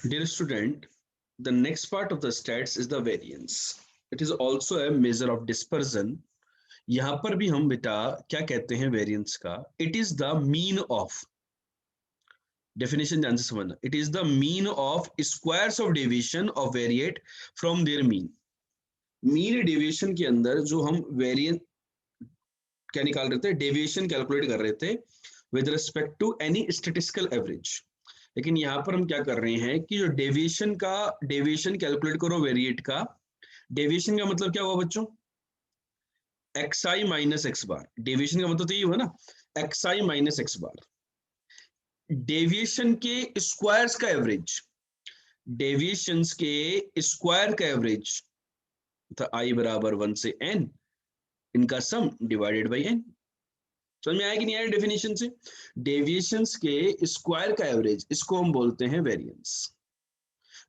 Dear student, the next part of the stats is the variance. It is also a measure of dispersion. यहाँ पर भी हम बेटा क्या कहते हैं वेरिएंस का? It is the mean of, definition ध्यान से समझना, it is the mean of squares of deviation of variate from there mean. Mean deviation के अंदर जो हम वेरिएंस क्या निकाल रहे थे, डेविएशन कैलकुलेट कर रहे थे with respect to any statistical average. लेकिन यहाँ पर हम क्या कर रहे हैं कि जो डेविएशन कैलकुलेट करो वेरिएट का, डेविएशन का मतलब क्या हुआ बच्चों? एक्स आई माइनस एक्स बार। डेविएशन का मतलब तो ये हुआ ना, एक्स आई माइनस एक्स बार। डेविएशन के स्क्वायर्स का एवरेज, डेविएशंस के स्क्वायर का एवरेज था आई बराबर 1 से n, इनका सम डिवाइडेड बाई n। समझ में आया कि नहीं आया डेफिनेशन से? डेविएशंस के स्क्वायर का एवरेज, इसको हम बोलते हैं वेरिएंस।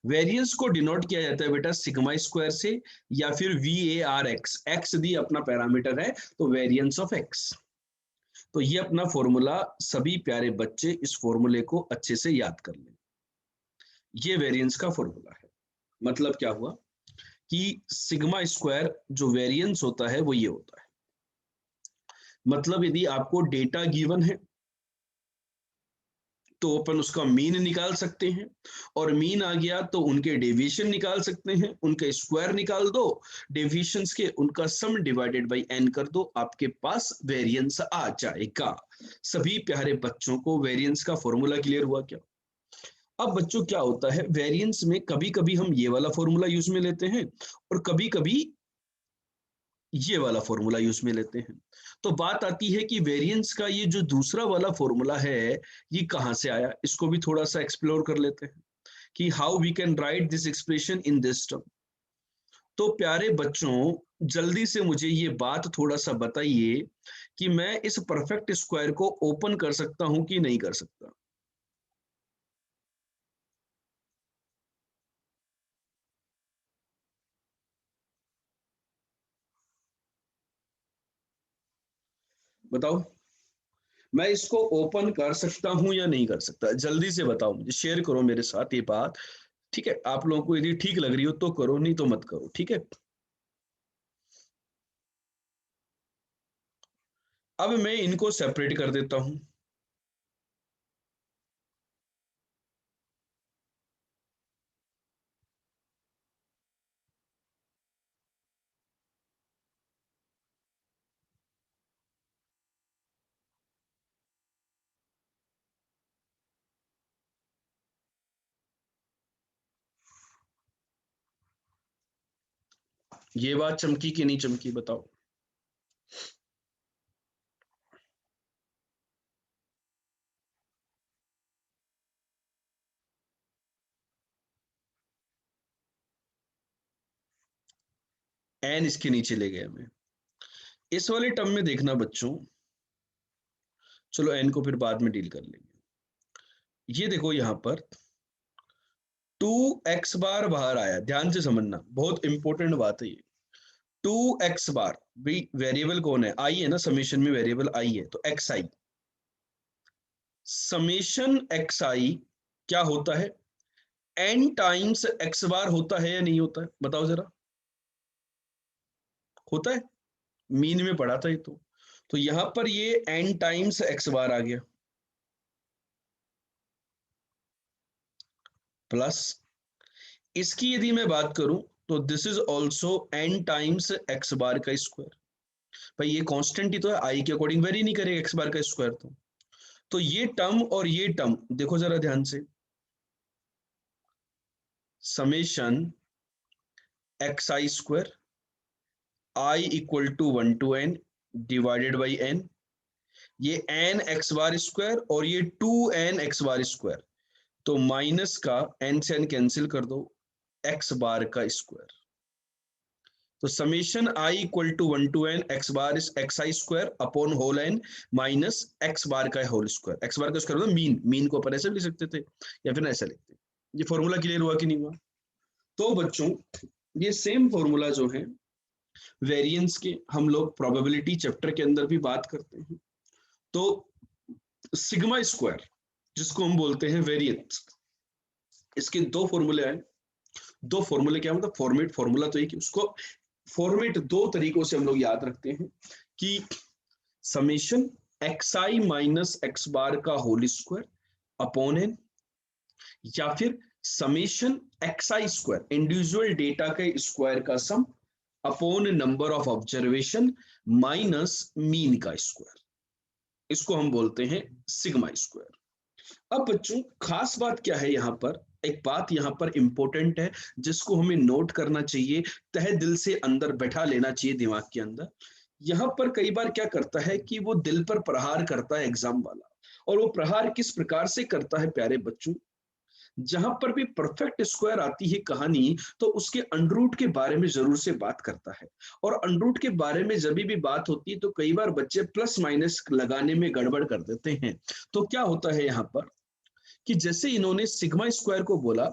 वेरिएंस को डिनोट किया जाता है बेटा सिग्मा स्क्वायर से, या फिर VAR(x). x दी अपना पैरामीटर है, तो वेरिएंस ऑफ x। तो ये अपना फॉर्मूला, सभी प्यारे बच्चे इस फॉर्मूले को अच्छे से याद कर लें। ये वेरिएंस का फॉर्मूला है। मतलब क्या हुआ कि सिग्मा स्क्वायर जो वेरिएंस होता है वो ये होता है। मतलब यदि आपको डेटा गिवन है तो अपन उसका मीन निकाल सकते हैं, और मीन आ गया तो उनके डेविएशन निकाल सकते हैं, उनका स्क्वायर निकाल दो, डेविएशंस के उनका सम डिवाइडेड बाय n कर दो, आपके पास वेरिएंस आ जाएगा। सभी प्यारे बच्चों को वेरिएंस का फॉर्मूला क्लियर हुआ क्या? अब बच्चों क्या होता है, वेरिएंस में कभी कभी हम ये वाला फॉर्मूला यूज में लेते हैं और कभी कभी ये वाला फॉर्मूला यूज में लेते हैं। तो बात आती है कि वेरिएंस का ये जो दूसरा वाला फॉर्मूला है ये कहाँ से आया, इसको भी थोड़ा सा एक्सप्लोर कर लेते हैं कि how we can write this expression in this term. तो प्यारे बच्चों जल्दी से मुझे ये बात थोड़ा सा बताइए कि मैं इस परफेक्ट स्क्वायर को ओपन कर सकता हूं कि नहीं कर सकता? बताओ, मैं इसको ओपन कर सकता हूं या नहीं कर सकता? जल्दी से बताओ, मुझे शेयर करो मेरे साथ ये बात। ठीक है, आप लोगों को यदि ठीक लग रही हो तो करो, नहीं तो मत करो, ठीक है? अब मैं इनको सेपरेट कर देता हूं। ये बात चमकी कि नहीं चमकी, बताओ। एन इसके नीचे ले गया मैं। इस वाले टर्म में देखना बच्चों, चलो एन को फिर बाद में डील कर लेंगे। ये देखो यहाँ पर 2x बार बाहर आया, ध्यान से समझना, बहुत इंपॉर्टेंट बात है ये। 2x बार, भाई वेरिएबल कौन है? आई है ना, समेशन में वेरिएबल आई है, तो एक्स आई। समेशन एक्स आई क्या होता है? एन टाइम्स एक्स बार होता है या नहीं होता है? बताओ जरा। होता है, मीन में पढ़ा था ये तो यहां पर ये एन टाइम्स एक्स बार आ गया, प्लस इसकी यदि मैं बात करूं तो this is also N times X bar का स्क्वायर। भाई ये कांस्टेंट ही तो है, आई के अकॉर्डिंग वेरी नहीं करेगा एक्स बार का स्क्वायर। तो ये टर्म और ये टर्म देखो जरा ध्यान से, summation x I square i equal to 1 to n divided by n, ये n एक्स बार स्क्वायर और ये 2n(x)² तो माइनस का n से n कैंसिल कर दो, x बार का स्क्वायर। तो summation I equal to 1 to n x bar X I square upon whole n minus x bar का होल स्क्वायर। एक्स बार का स्क्वायर मतलब मीन, मीन को अपन ऐसे भी लिख सकते थे या फिर ऐसा लिखते। ये फॉर्मूला क्लियर हुआ कि नहीं हुआ? तो बच्चों ये सेम फॉर्मूला जो है वेरिएंस के, हम लोग प्रोबेबिलिटी चैप्टर के अंदर भी बात करते हैं। तो सिग्मा स्क्वायर जिसको हम बोलते हैं वेरिएंस, इसके दो फॉर्मूले आए। दो फॉर्मूले क्या मतलब फॉर्मेट, फॉर्मूला तो एक, उसको फॉर्मेट दो तरीकों से हम लोग याद रखते हैं कि समेशन एक्स आई माइनस एक्स बार का होल स्क्वायर अपॉन एन, या फिर समेशन एक्स आई स्क्वायर इंडिविजुअल डेटा के स्क्वायर का सम upon number of observation minus mean का स्क्वायर, इसको हम बोलते हैं सिग्मा स्क्वायर। अब बच्चों खास बात क्या है यहाँ पर, एक बात यहाँ पर इंपॉर्टेंट है जिसको हमें नोट करना चाहिए, तहे दिल से अंदर बैठा लेना चाहिए दिमाग के अंदर। यहाँ पर कई बार क्या करता है कि वो दिल पर प्रहार करता है एग्जाम वाला, और वो प्रहार किस प्रकार से करता है प्यारे बच्चों, जहां पर भी परफेक्ट स्क्वायर आती है कहानी तो उसके अंडरूट के बारे में जरूर से बात करता है। और अंडरूट के बारे में जब भी बात होती है तो कई बार बच्चे प्लस माइनस लगाने में गड़बड़ कर देते हैं। तो क्या होता है यहाँ पर कि जैसे इन्होंने सिग्मा स्क्वायर को बोला,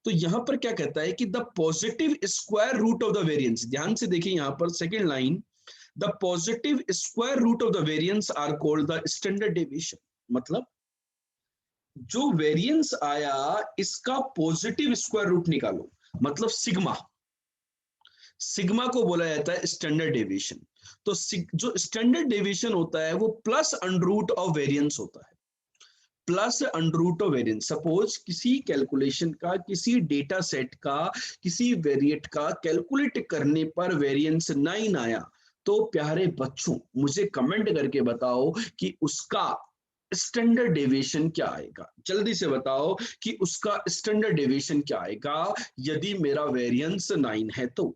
तो यहां पर क्या कहता है कि the positive square root of the variance, ध्यान से देखिए यहां पर second line, the positive square root of the variance are called the standard deviation. मतलब जो वेरिएंस आया इसका पॉजिटिव स्क्वायर रूट निकालो, मतलब सिग्मा, सिग्मा को बोला जाता है स्टैंडर्ड डेविएशन। तो जो स्टैंडर्ड डेविएशन होता है वो plus under root of variance होता है, plus under root of variance. Suppose किसी कैलकुलेशन का, किसी डेटा सेट का, किसी वेरिएट का कैलकुलेट करने पर वेरिएंस 9 आया, तो प्यारे बच्चों मुझे कमेंट करके बताओ कि उसका स्टैंडर्ड डेविएशन क्या आएगा। जल्दी से बताओ कि उसका स्टैंडर्ड डेविएशन क्या आएगा यदि मेरा वेरिएंस 9 है तो।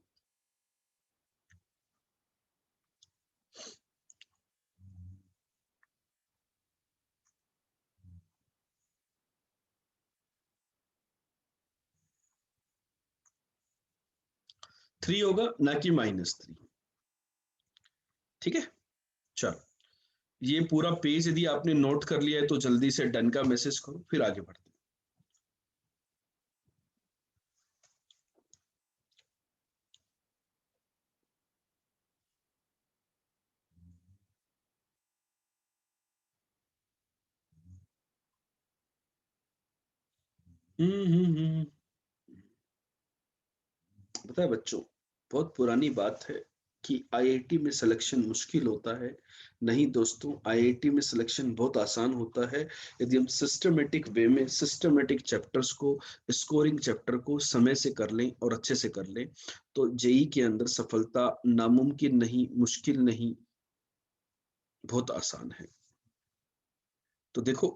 थ्री होगा ना कि -3। ठीक है, चलो ये पूरा पेज यदि आपने नोट कर लिया है तो जल्दी से डन का मैसेज करो, फिर आगे बढ़ते हैं। हम्म। पता है बच्चों, बहुत पुरानी बात है कि आईआईटी में सिलेक्शन मुश्किल होता है। नहीं दोस्तों, आईआईटी में सिलेक्शन बहुत आसान होता है यदि हम सिस्टमेटिक वे में सिस्टमेटिक चैप्टर्स को, स्कोरिंग चैप्टर को समय से कर लें और अच्छे से कर लें, तो जेई के अंदर सफलता नामुमकिन नहीं, मुश्किल नहीं, बहुत आसान है। तो देखो,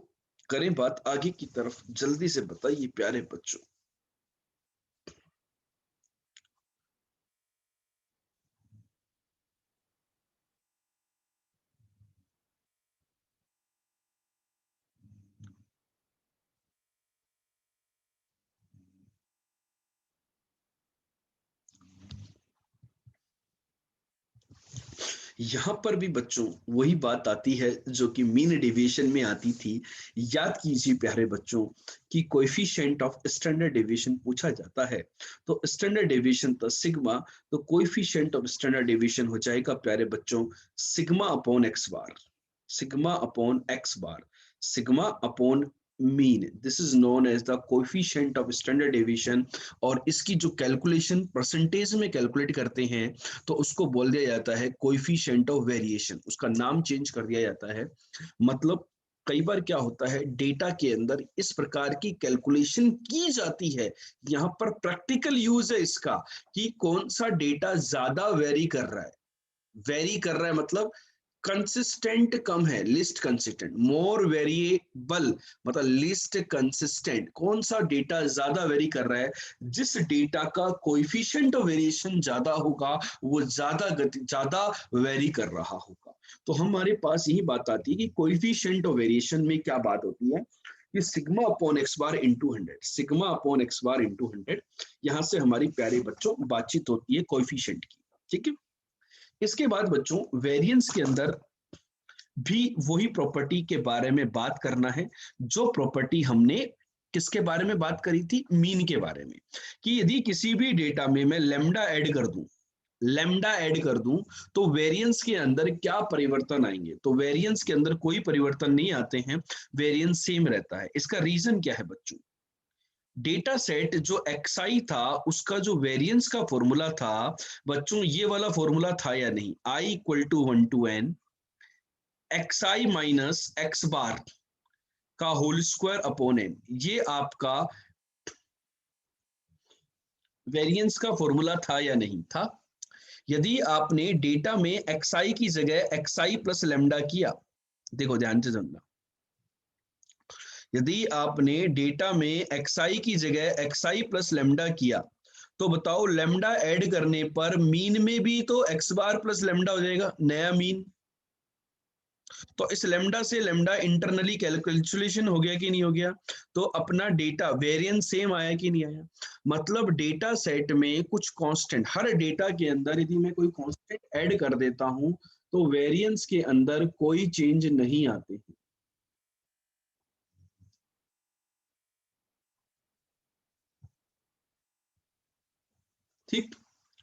करें बात आगे की तरफ, जल्दी से बताइए प्यारे बच्चों। यहाँ पर भी बच्चों वही बात आती है जो कि मीन डेविएशन में आती थी। याद कीजिए प्यारे बच्चों कि कोएफिशिएंट ऑफ स्टैंडर्ड डेविएशन पूछा जाता है, तो स्टैंडर्ड डेविएशन था सिग्मा, तो कोएफिशिएंट ऑफ स्टैंडर्ड डेविएशन हो जाएगा प्यारे बच्चों sigma upon x bar, sigma upon x bar, sigma upon mean, this is known as the coefficient of standard deviation. और इसकी जो कैलकुलेशन परसेंटेज में कैलकुलेट करते हैं तो उसको बोल दिया जाता है कोएफिशिएंट ऑफ वेरिएशन, उसका नाम चेंज कर दिया जाता है। मतलब कई बार क्या होता है डेटा के अंदर इस प्रकार की कैलकुलेशन की जाती है, यहाँ पर प्रैक्टिकल यूज है इसका कि कौन सा डेटा ज्यादा वेरी कर रहा है, वेरी कर रहा है मतलब कंसिस्टेंट कम है, लिस्ट कंसिस्टेंट, मोर वेरिएबल मतलब लिस्ट कंसिस्टेंट, कौन सा डेटा ज्यादा वेरी कर रहा है, जिस डेटा का कोएफिशिएंट ऑफ वेरिएशन ज्यादा होगा वो ज्यादा वेरी कर रहा होगा। तो हमारे पास यही बात आती है कि कोएफिशिएंट ऑफ वेरिएशन में क्या बात होती है कि sigma upon x bar into 100, sigma upon x bar into 100, यहां से हमारी प्यारे बच्चों बातचीत होती है कोएफिशिएंट की। ठीक है, इसके बाद बच्चों वेरिएंस के अंदर भी वही प्रॉपर्टी के बारे में बात करना है जो प्रॉपर्टी हमने किसके बारे में बात करी थी, मीन के बारे में, कि यदि किसी भी डेटा में मैं लेमडा ऐड कर दूं, लेमडा ऐड कर दूं तो वेरिएंस के अंदर क्या परिवर्तन आएंगे, तो वेरिएंस के अंदर कोई परिवर्तन नहीं आते हैं, वेरिएंस सेम रहता है। इसका रीजन क्या है बच्चों, डेटा सेट जो xi था उसका जो वेरिएंस का फॉर्मूला था बच्चों, ये वाला फॉर्मूला था या नहीं, i equal to 1 to n xi माइनस x बार का होल स्क्वायर अपॉन n, ये आपका वेरिएंस का फॉर्मूला था या नहीं था। यदि आपने डेटा में xi की जगह xi प्लस लेमडा किया, देखो ध्यान से सुनना, यदि आपने डेटा में xi की जगह xi प्लस लेमडा किया तो बताओ लेमडा ऐड करने पर मीन में भी तो x बार प्लस लेमडा हो जाएगा, नया मीन। तो इस लेमडा से लेमडा इंटरनली कैलकुलेशन हो गया कि नहीं हो गया, तो अपना डेटा वेरिएंस सेम आया कि नहीं आया। मतलब डेटा सेट में कुछ कांस्टेंट, हर डेटा के अंदर यदि मैं कोई कांस्टेंट ऐड कर देता हूं तो वेरिएंस के अंदर कोई चेंज नहीं आते हैं। ठीक,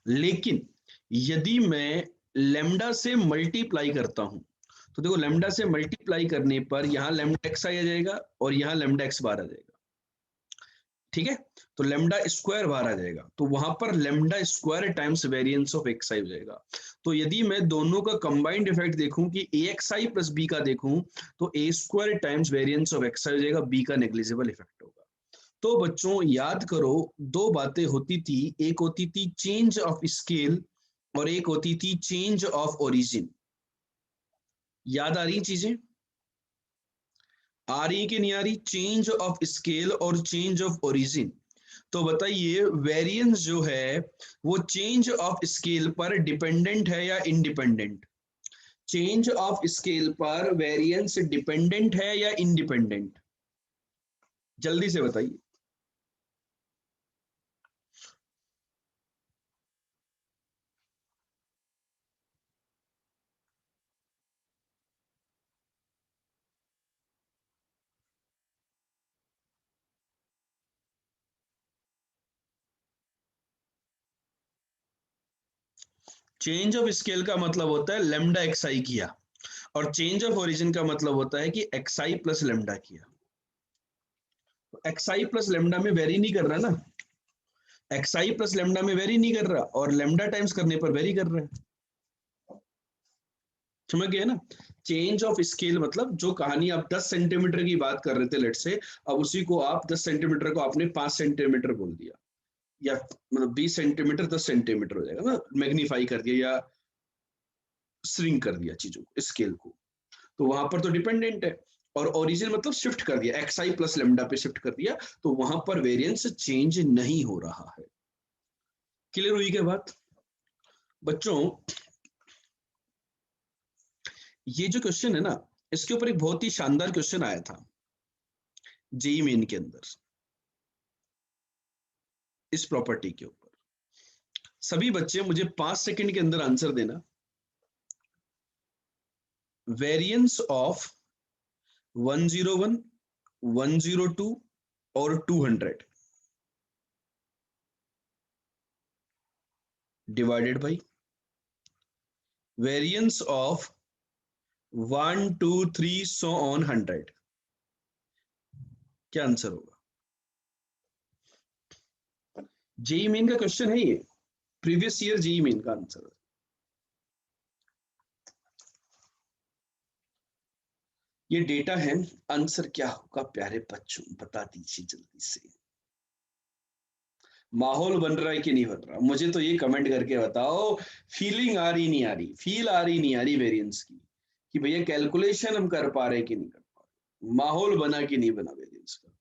लेकिन यदि मैं लेमडा से मल्टीप्लाई करता हूं तो देखो लेमडा से मल्टीप्लाई करने पर यहाँ लेमडा एक्स आ जाएगा और यहाँ लेमडा एक्स बार आ जाएगा। ठीक है, तो लेमडा स्क्वायर बाहर आ जाएगा, तो वहां पर lambda square times variance of X I हो जाएगा। तो यदि मैं दोनों का कंबाइंड इफेक्ट देखूं कि A X I plus B का देखूं तो A square times variance of X I हो जाएगा, बी का नेग्लिजिबल इफेक्ट होगा। तो बच्चों याद करो, दो बातें होती थी, एक होती थी चेंज ऑफ स्केल और एक होती थी चेंज ऑफ ओरिजिन। याद आ रही चीजें, आ रही कि नहीं आ रही, चेंज ऑफ स्केल और चेंज ऑफ ओरिजिन। तो बताइए वेरिएंस जो है वो चेंज ऑफ स्केल पर डिपेंडेंट है या इंडिपेंडेंट। चेंज ऑफ स्केल पर वेरिएंस डिपेंडेंट है या इंडिपेंडेंट, जल्दी से बताइए। चेंज ऑफ स्केल का मतलब होता है लेमडा एक्स आई किया, और चेंज ऑफ ओरिजिन का मतलब होता है कि एक्स आई प्लस लेमडा किया। तो एक्स आई प्लस लेमडा में वेरी नहीं कर रहा ना, एक्स आई प्लस लेमडा में वेरी नहीं कर रहा और लेमडा टाइम्स करने पर वेरी कर रहा है। समझ गए ना, चेंज ऑफ स्केल मतलब जो कहानी आप 10 सेंटीमीटर की बात कर रहे थे लेट से, अब उसी को आप 10 सेंटीमीटर को आपने 5 सेंटीमीटर बोल दिया, या मतलब 20 सेंटीमीटर 10 सेंटीमीटर हो जाएगा ना, मैग्नीफाई कर दिया या श्रिंक कर दिया चीजों को, स्केल को, तो वहां पर तो डिपेंडेंट है। और ओरिजिन मतलब शिफ्ट कर दिया, एक्स आई प्लस लेमडा पे शिफ्ट कर दिया, तो वहां पर वेरिएंस चेंज नहीं हो रहा है। क्लियर हुई क्या बात बच्चों। ये जो क्वेश्चन है ना, इसके ऊपर एक बहुत ही शानदार क्वेश्चन आया था जेई मेन के अंदर, इस प्रॉपर्टी के ऊपर। सभी बच्चे मुझे 5 सेकंड के अंदर आंसर देना। वेरिएंस ऑफ 101, 102 और 200 divided by variance of 1, 2, 3 so on 100, क्या आंसर होगा। जेई मेन का क्वेश्चन है ये, प्रीवियस ईयर जेई मेन का आंसर। ये डेटा है, आंसर क्या होगा प्यारे बच्चों, बता दीजिए जल्दी से। माहौल बन रहा है कि नहीं बन रहा, मुझे तो ये कमेंट करके बताओ। फीलिंग आ रही नहीं आ रही, फील आ रही नहीं आ रही वेरिएंस की, कि भैया कैलकुलेशन हम कर पा रहे कि नहीं कर पा रहे, माहौल बना कि नहीं बना वेरिएंस का।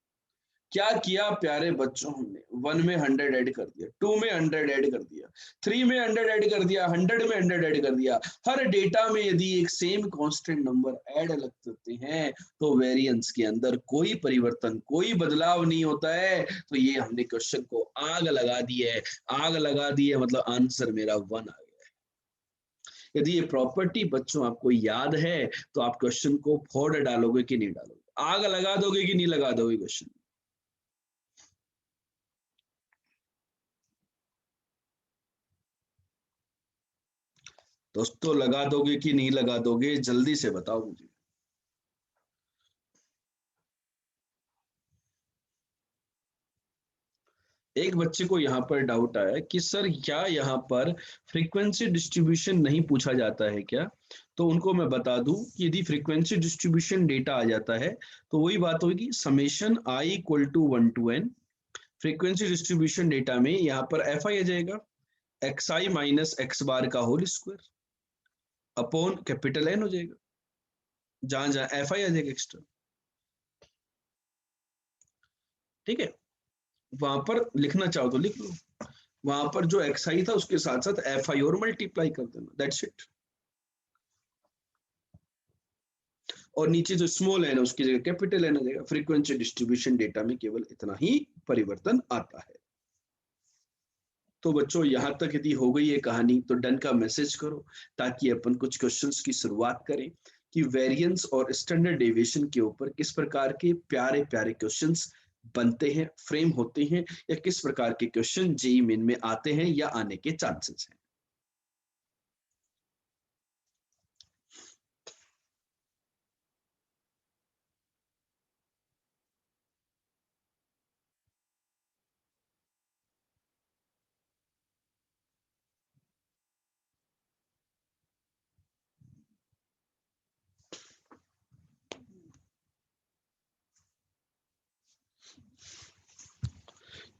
क्या किया प्यारे बच्चों, हमने 1 में 100 ऐड कर दिया, 2 में 100 ऐड कर दिया, 3 में 100 ऐड कर दिया, 100 में 100 ऐड कर दिया। हर डेटा में यदि एक सेम कांस्टेंट नंबर ऐड लग सकते हैं तो वेरिएंस के अंदर कोई परिवर्तन, कोई बदलाव नहीं होता है। तो ये हमने क्वेश्चन को आग लगा दी है, आग लगा दी है, मतलब आंसर मेरा 1 आ गया। यदि ये प्रॉपर्टी बच्चों आपको याद है तो आप क्वेश्चन को फोड़ डालोगे कि नहीं डालोगे, आग लगा दोगे कि नहीं लगा दोगे क्वेश्चन। दोस्तों लगा दोगे कि नहीं लगा दोगे, जल्दी से बताओ मुझे। एक बच्चे को यहाँ पर डाउट आया कि सर क्या यहाँ पर फ्रीक्वेंसी डिस्ट्रीब्यूशन नहीं पूछा जाता है क्या? तो उनको मैं बता दूं कि यदि फ्रीक्वेंसी डिस्ट्रीब्यूशन डेटा आ जाता है तो वही बात होगी, summation I equal to 1 to n. Frequency distribution data में यहाँ पर एफ आई आ जाएगा, एक्स आई माइनस एक्स बार का whole square upon capital n हो जाएगा, जहां जहां एफ आई आ जाएगा एक्स्ट्रा। ठीक है, वहां पर लिखना चाहो तो लिख लो, वहां पर जो एक्स आई था उसके साथ साथ एफ आई और मल्टीप्लाई कर देना, दैट्स इट। और नीचे जो स्मॉल एन है उसकी जगह कैपिटल एन आ जाएगा। फ्रीक्वेंसी डिस्ट्रीब्यूशन डेटा में केवल इतना ही परिवर्तन आता है। तो बच्चों यहां तक यदि हो गई है कहानी तो डन का मैसेज करो, ताकि अपन कुछ क्वेश्चंस की शुरुआत करें कि वेरिएंस और स्टैंडर्ड डेविएशन के ऊपर किस प्रकार के प्यारे प्यारे क्वेश्चंस बनते हैं, फ्रेम होते हैं, या किस प्रकार के क्वेश्चन जेईई मेन में आते हैं या आने के चांसेस हैं।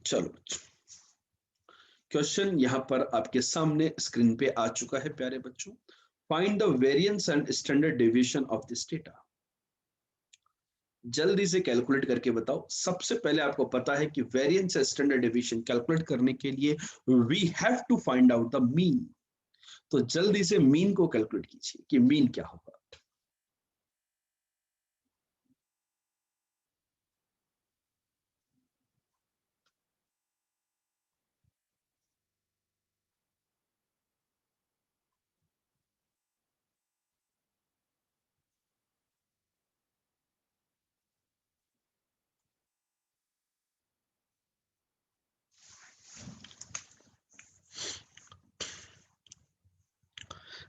चलो क्वेश्चन यहाँ पर आपके सामने स्क्रीन पे आ चुका है प्यारे बच्चों। Find the variance and standard deviation of this data. जल्दी से कैलकुलेट करके बताओ। सबसे पहले आपको पता है कि variance and standard deviation calculate करने के लिए we have to find out the mean. तो जल्दी से मीन को कैलकुलेट कीजिए कि मीन क्या होगा।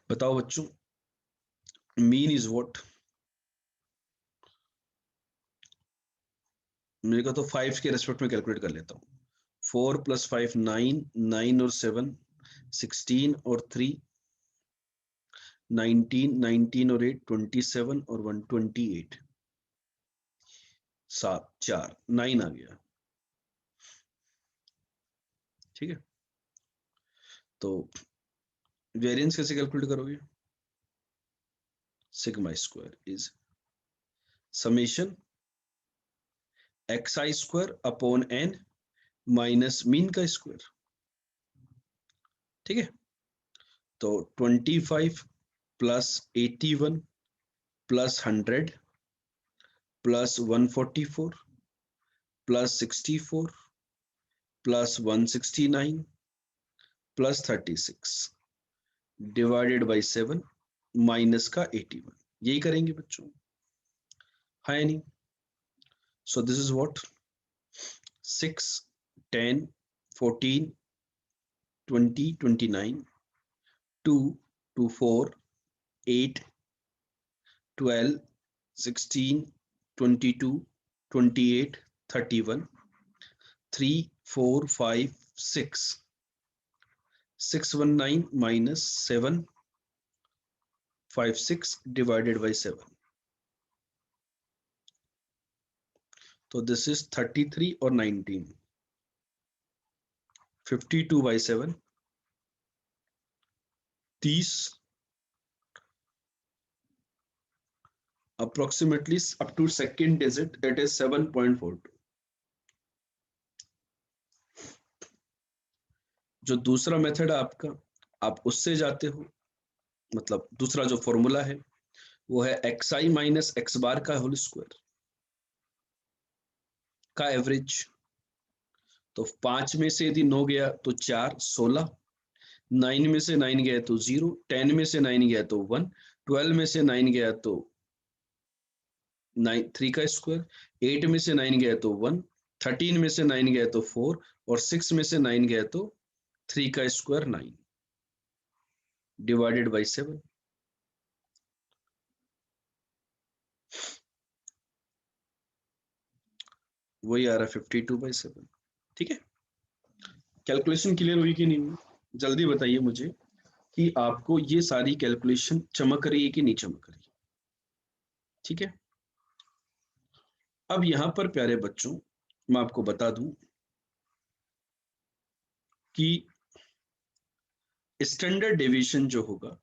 बताओ बच्चों, मीन इज व्हाट? मेरे को तो 5 के रेस्पेक्ट में कैलकुलेट कर लेता हूँ। 4 + 5 9, 9 और 7 16 और 3 19, 19 और 8 27 और 1 28, 7 4 9 आ गया। ठीक है, तो वेरिएंस कैसे कैलकुलेट करोगे? Sigma square is summation x I square upon n minus mean का स्क्वायर। ठीक है, तो 25 plus 81 plus 100 plus 144 plus 64 plus 169 plus 36 divided by 7 minus का 81। यही करेंगे बच्चों, है नहीं? So this is what 6 10 14 20 29 2 2 4 8 12 16 22 28 31 3 4 5 6 619 minus 7 56 divided by 7. तो this is 33 और 19, 52 by 7 30, approximately up to second digit it is 7.42। जो दूसरा मेथड है आपका, आप उससे जाते हो, मतलब दूसरा जो फॉर्मूला है वो है एक्स आई माइनस एक्स बार का होल स्क्वायर का एवरेज। तो 5 में से यदि 9 गया तो 4 16, 9 में से 9 गया तो 0, 10 में से 9 गया तो 1, 12 में से 9 गया तो 9 3 का स्क्वायर, 8 में से 9 गया तो 1, 13 में से 9 गया तो 4 और 6 में से 9 गया तो 3 का स्क्वायर 9 डिवाइडेड बाई 7। वही आ रहा है 52/7। ठीक है, कैलकुलेशन क्लियर हुई कि नहीं हुई? जल्दी बताइए मुझे कि आपको ये सारी कैलकुलेशन चमक रही है कि नहीं चमक रही? ठीक है, अब यहां पर प्यारे बच्चों मैं आपको बता दूं कि स्टैंडर्ड डेविएशन जो होगा,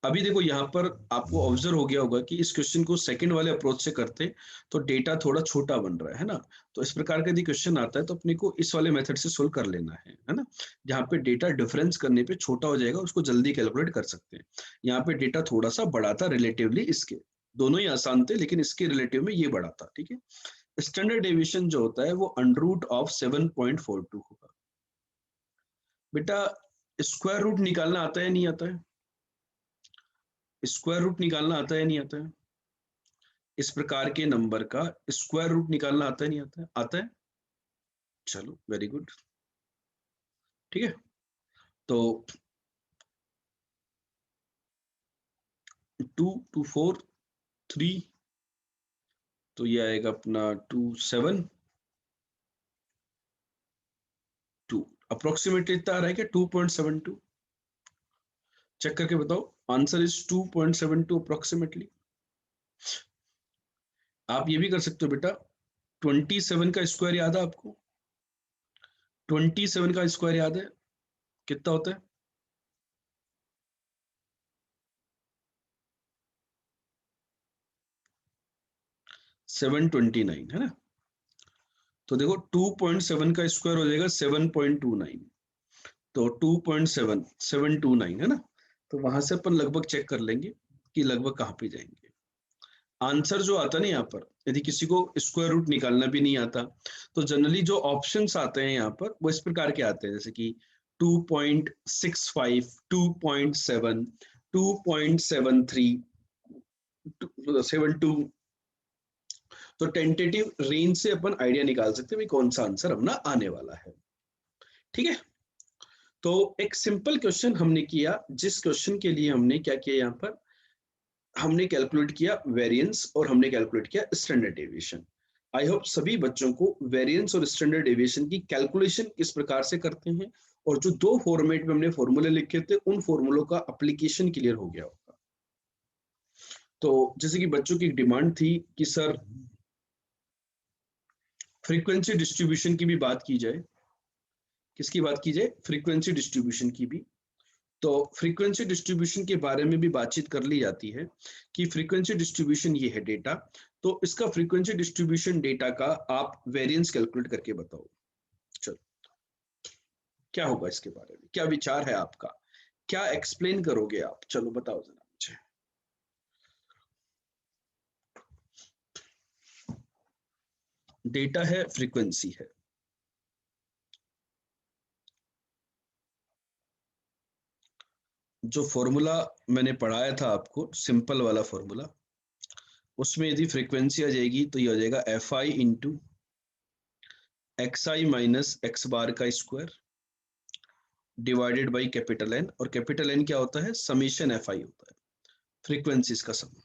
अभी देखो यहाँ पर आपको ऑब्जर्व हो गया होगा कि इस क्वेश्चन को सेकंड वाले अप्रोच से करते तो डेटा थोड़ा छोटा बन रहा है ना। तो इस प्रकार का यदि क्वेश्चन आता है तो अपने को इस वाले मेथड से सोल्व कर लेना है ना। जहाँ पे डेटा डिफरेंस करने पे छोटा हो जाएगा उसको जल्दी कैलकुलेट कर सकते हैं। यहाँ पे डेटा थोड़ा सा बड़ा था रिलेटिवली, इसके दोनों ही आसान थे लेकिन इसके रिलेटिव में ये बड़ा था। ठीक है, स्टैंडर्ड डेविएशन जो होता है वो अंडर रूट ऑफ 7.42 होगा। बेटा स्क्वायर रूट निकालना आता है नहीं आता है? स्क्वायर रूट निकालना आता है नहीं आता है? इस प्रकार के नंबर का स्क्वायर रूट निकालना आता है नहीं आता है? आता है। चलो वेरी गुड। ठीक है, तो 2 2 4 3, तो ये आएगा अपना 2 7 2। अप्रोक्सीमेटली इतना आ रहा है क्या? 2.72। चेक करके बताओ, आंसर इज 2.72 अप्रोक्सीमेटली। आप ये भी कर सकते हो बेटा, 27 का स्क्वायर याद है आपको? 27 का स्क्वायर याद है कितना होता है? 729 है ना। तो देखो 2.7 का स्क्वायर हो जाएगा 7.29, तो 2.7 729 है ना। तो वहां से अपन लगभग चेक कर लेंगे कि लगभग कहाँ पे जाएंगे। आंसर जो आता है ना यहाँ पर, यदि किसी को स्क्वायर रूट निकालना भी नहीं आता तो जनरली जो ऑप्शंस आते हैं यहाँ पर वो इस प्रकार के आते हैं, जैसे कि 2.65 2.7 2.73 72। तो टेंटेटिव रेंज से अपन आइडिया निकाल सकते हैं कौन सा आंसर अपना आने वाला है। ठीक है, तो एक सिंपल क्वेश्चन हमने किया, जिस क्वेश्चन के लिए हमने क्या किया, यहाँ पर हमने कैलकुलेट किया वेरिएंस और हमने कैलकुलेट किया स्टैंडर्ड डेविएशन। आई होप सभी बच्चों को वेरिएंस और स्टैंडर्ड डेविएशन की कैलकुलेशन किस प्रकार से करते हैं और जो दो फॉर्मेट में हमने फॉर्मूले लिखे थे उन फॉर्मूलों का एप्लीकेशन क्लियर हो गया होगा। तो जैसे कि बच्चों की डिमांड थी कि सर फ्रीक्वेंसी डिस्ट्रीब्यूशन की भी बात की जाए। किसकी बात की जाए? फ्रीक्वेंसी डिस्ट्रीब्यूशन की भी। तो फ्रीक्वेंसी डिस्ट्रीब्यूशन के बारे में भी बातचीत कर ली जाती है कि फ्रीक्वेंसी डिस्ट्रीब्यूशन ये है डेटा, तो इसका फ्रीक्वेंसी डिस्ट्रीब्यूशन डेटा का आप वेरिएंस कैलकुलेट करके बताओ। चलो क्या होगा इसके बारे में, क्या विचार है आपका, क्या एक्सप्लेन करोगे आप? चलो बताओ जरा मुझे। डेटा है, फ्रीक्वेंसी है। जो फॉर्मूला मैंने पढ़ाया था आपको, सिंपल वाला फॉर्मूला, उसमें यदि फ्रीक्वेंसी आ जाएगी तो ये हो जाएगा F I into X I minus x bar का square divided by capital N, और कैपिटल एन क्या होता है? समीशन एफ आई होता है, फ्रीक्वेंसीज का सम।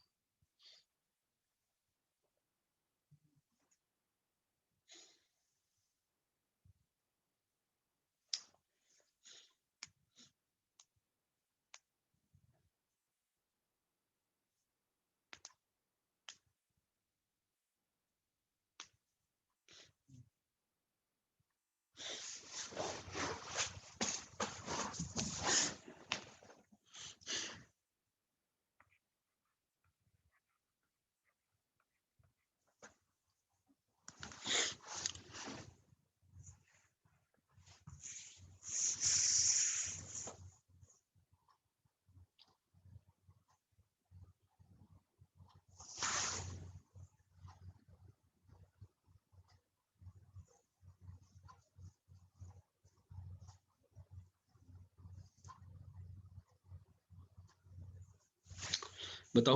बताओ,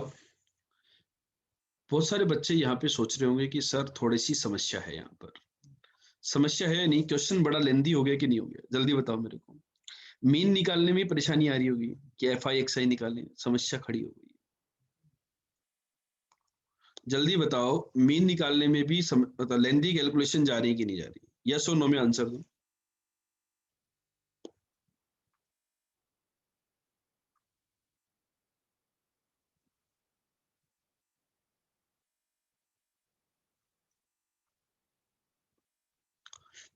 बहुत सारे बच्चे यहाँ पे सोच रहे होंगे कि सर थोड़ी सी समस्या है यहाँ पर। समस्या है नहीं, क्वेश्चन बड़ा लेंदी हो गया कि नहीं हो गया? जल्दी बताओ मेरे को। मीन निकालने में परेशानी आ रही होगी कि एफ आई एक्स आई निकालने समस्या खड़ी हो गई। जल्दी बताओ, मीन निकालने में भी मतलब लेंदी कैलकुलेशन जा रही है कि नहीं जा रही? यस और नो में आंसर दो।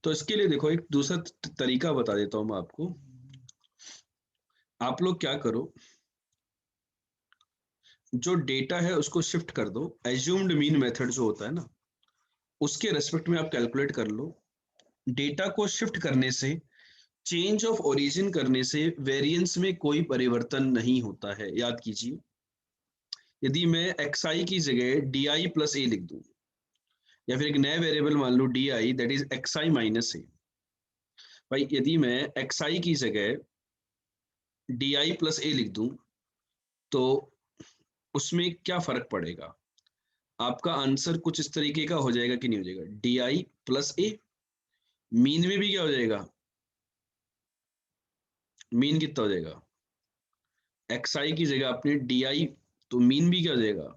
तो इसके लिए देखो एक दूसरा तरीका बता देता हूं मैं आपको। आप लोग क्या करो, जो डेटा है उसको शिफ्ट कर दो, एज्यूम्ड मीन मेथड जो होता है ना, उसके रेस्पेक्ट में आप कैलकुलेट कर लो। डेटा को शिफ्ट करने से, चेंज ऑफ ओरिजिन करने से वेरिएंस में कोई परिवर्तन नहीं होता है, याद कीजिए। यदि मैं xi की जगह di प्लस ए लिख दूं, या फिर एक नया वेरिएबल मान लूं di, that is xi minus A. भाई यदि मैं xi की जगह di प्लस ए लिख दूं, तो उसमें क्या फर्क पड़ेगा? आपका आंसर कुछ इस तरीके का हो जाएगा कि नहीं हो जाएगा? di प्लस ए, मीन में भी क्या हो जाएगा? मीन कितना हो जाएगा? xi की जगह आपने di, तो मीन भी क्या हो जाएगा?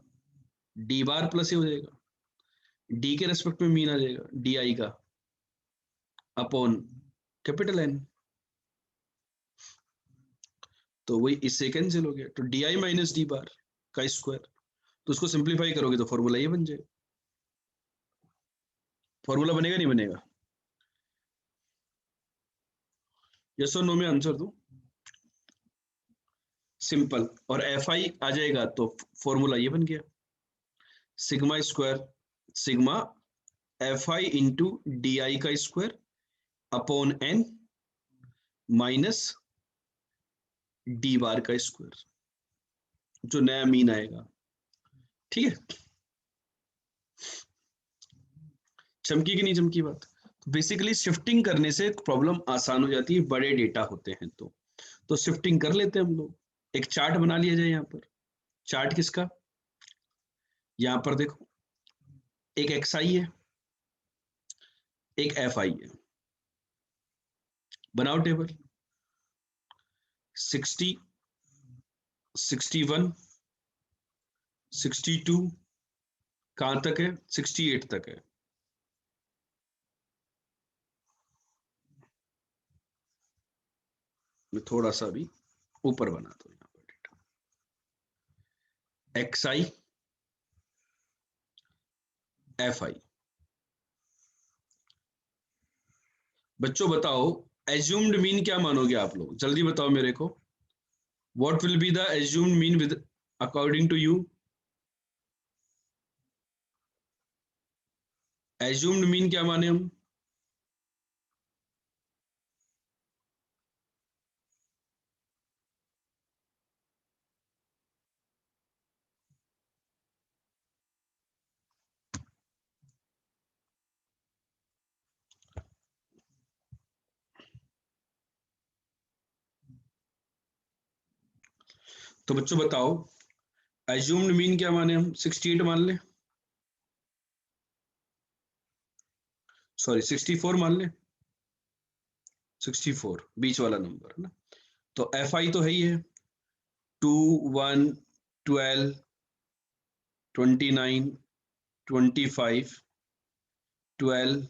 d बार प्लस ए हो जाएगा। d के रेस्पेक्ट में मीन आ जाएगा di का अपॉन कैपिटल N। तो वही इससे कैंसिल हो गया, तो di माइनस डी बार का स्क्वायर। तो उसको सिंप्लीफाई करोगे तो फॉर्मूला ये बन जाएगा। फॉर्मूला बनेगा नहीं बनेगा? यस और नो में आंसर दो, सिंपल। और fi आ जाएगा तो फॉर्मूला ये बन गया, sigma square, sigma fi into D I का square upon n minus D bar का स्क्वायर, जो नया मीन आएगा। ठीक है, चमकी कि नहीं चमकी बात? तो बेसिकली शिफ्टिंग करने से प्रॉब्लम आसान हो जाती है, बड़े डेटा होते हैं तो शिफ्टिंग कर लेते हैं हम लोग। एक चार्ट बना लिया जाए यहाँ पर। चार्ट किसका? यहाँ पर देखो, एक xi है, एक fi है। बनाओ टेबल। 60, 61, 62, कहां तक है? 68 तक है। मैं थोड़ा सा भी ऊपर बनाता हूँ यहाँ पर डेटा। xi, fi। बच्चों बताओ, एज्यूम्ड मीन क्या मानोगे आप लोग? जल्दी बताओ मेरे को। What will be the assumed mean with according to you? Assumed mean क्या माने हम? तो बच्चों बताओ, एज्यूम्ड मीन क्या माने हम? 68 मान ले, सॉरी 64 मान ले। 64 बीच वाला नंबर है ना। तो fi तो है ही है, 2, 1, 12, 29, 25, 12,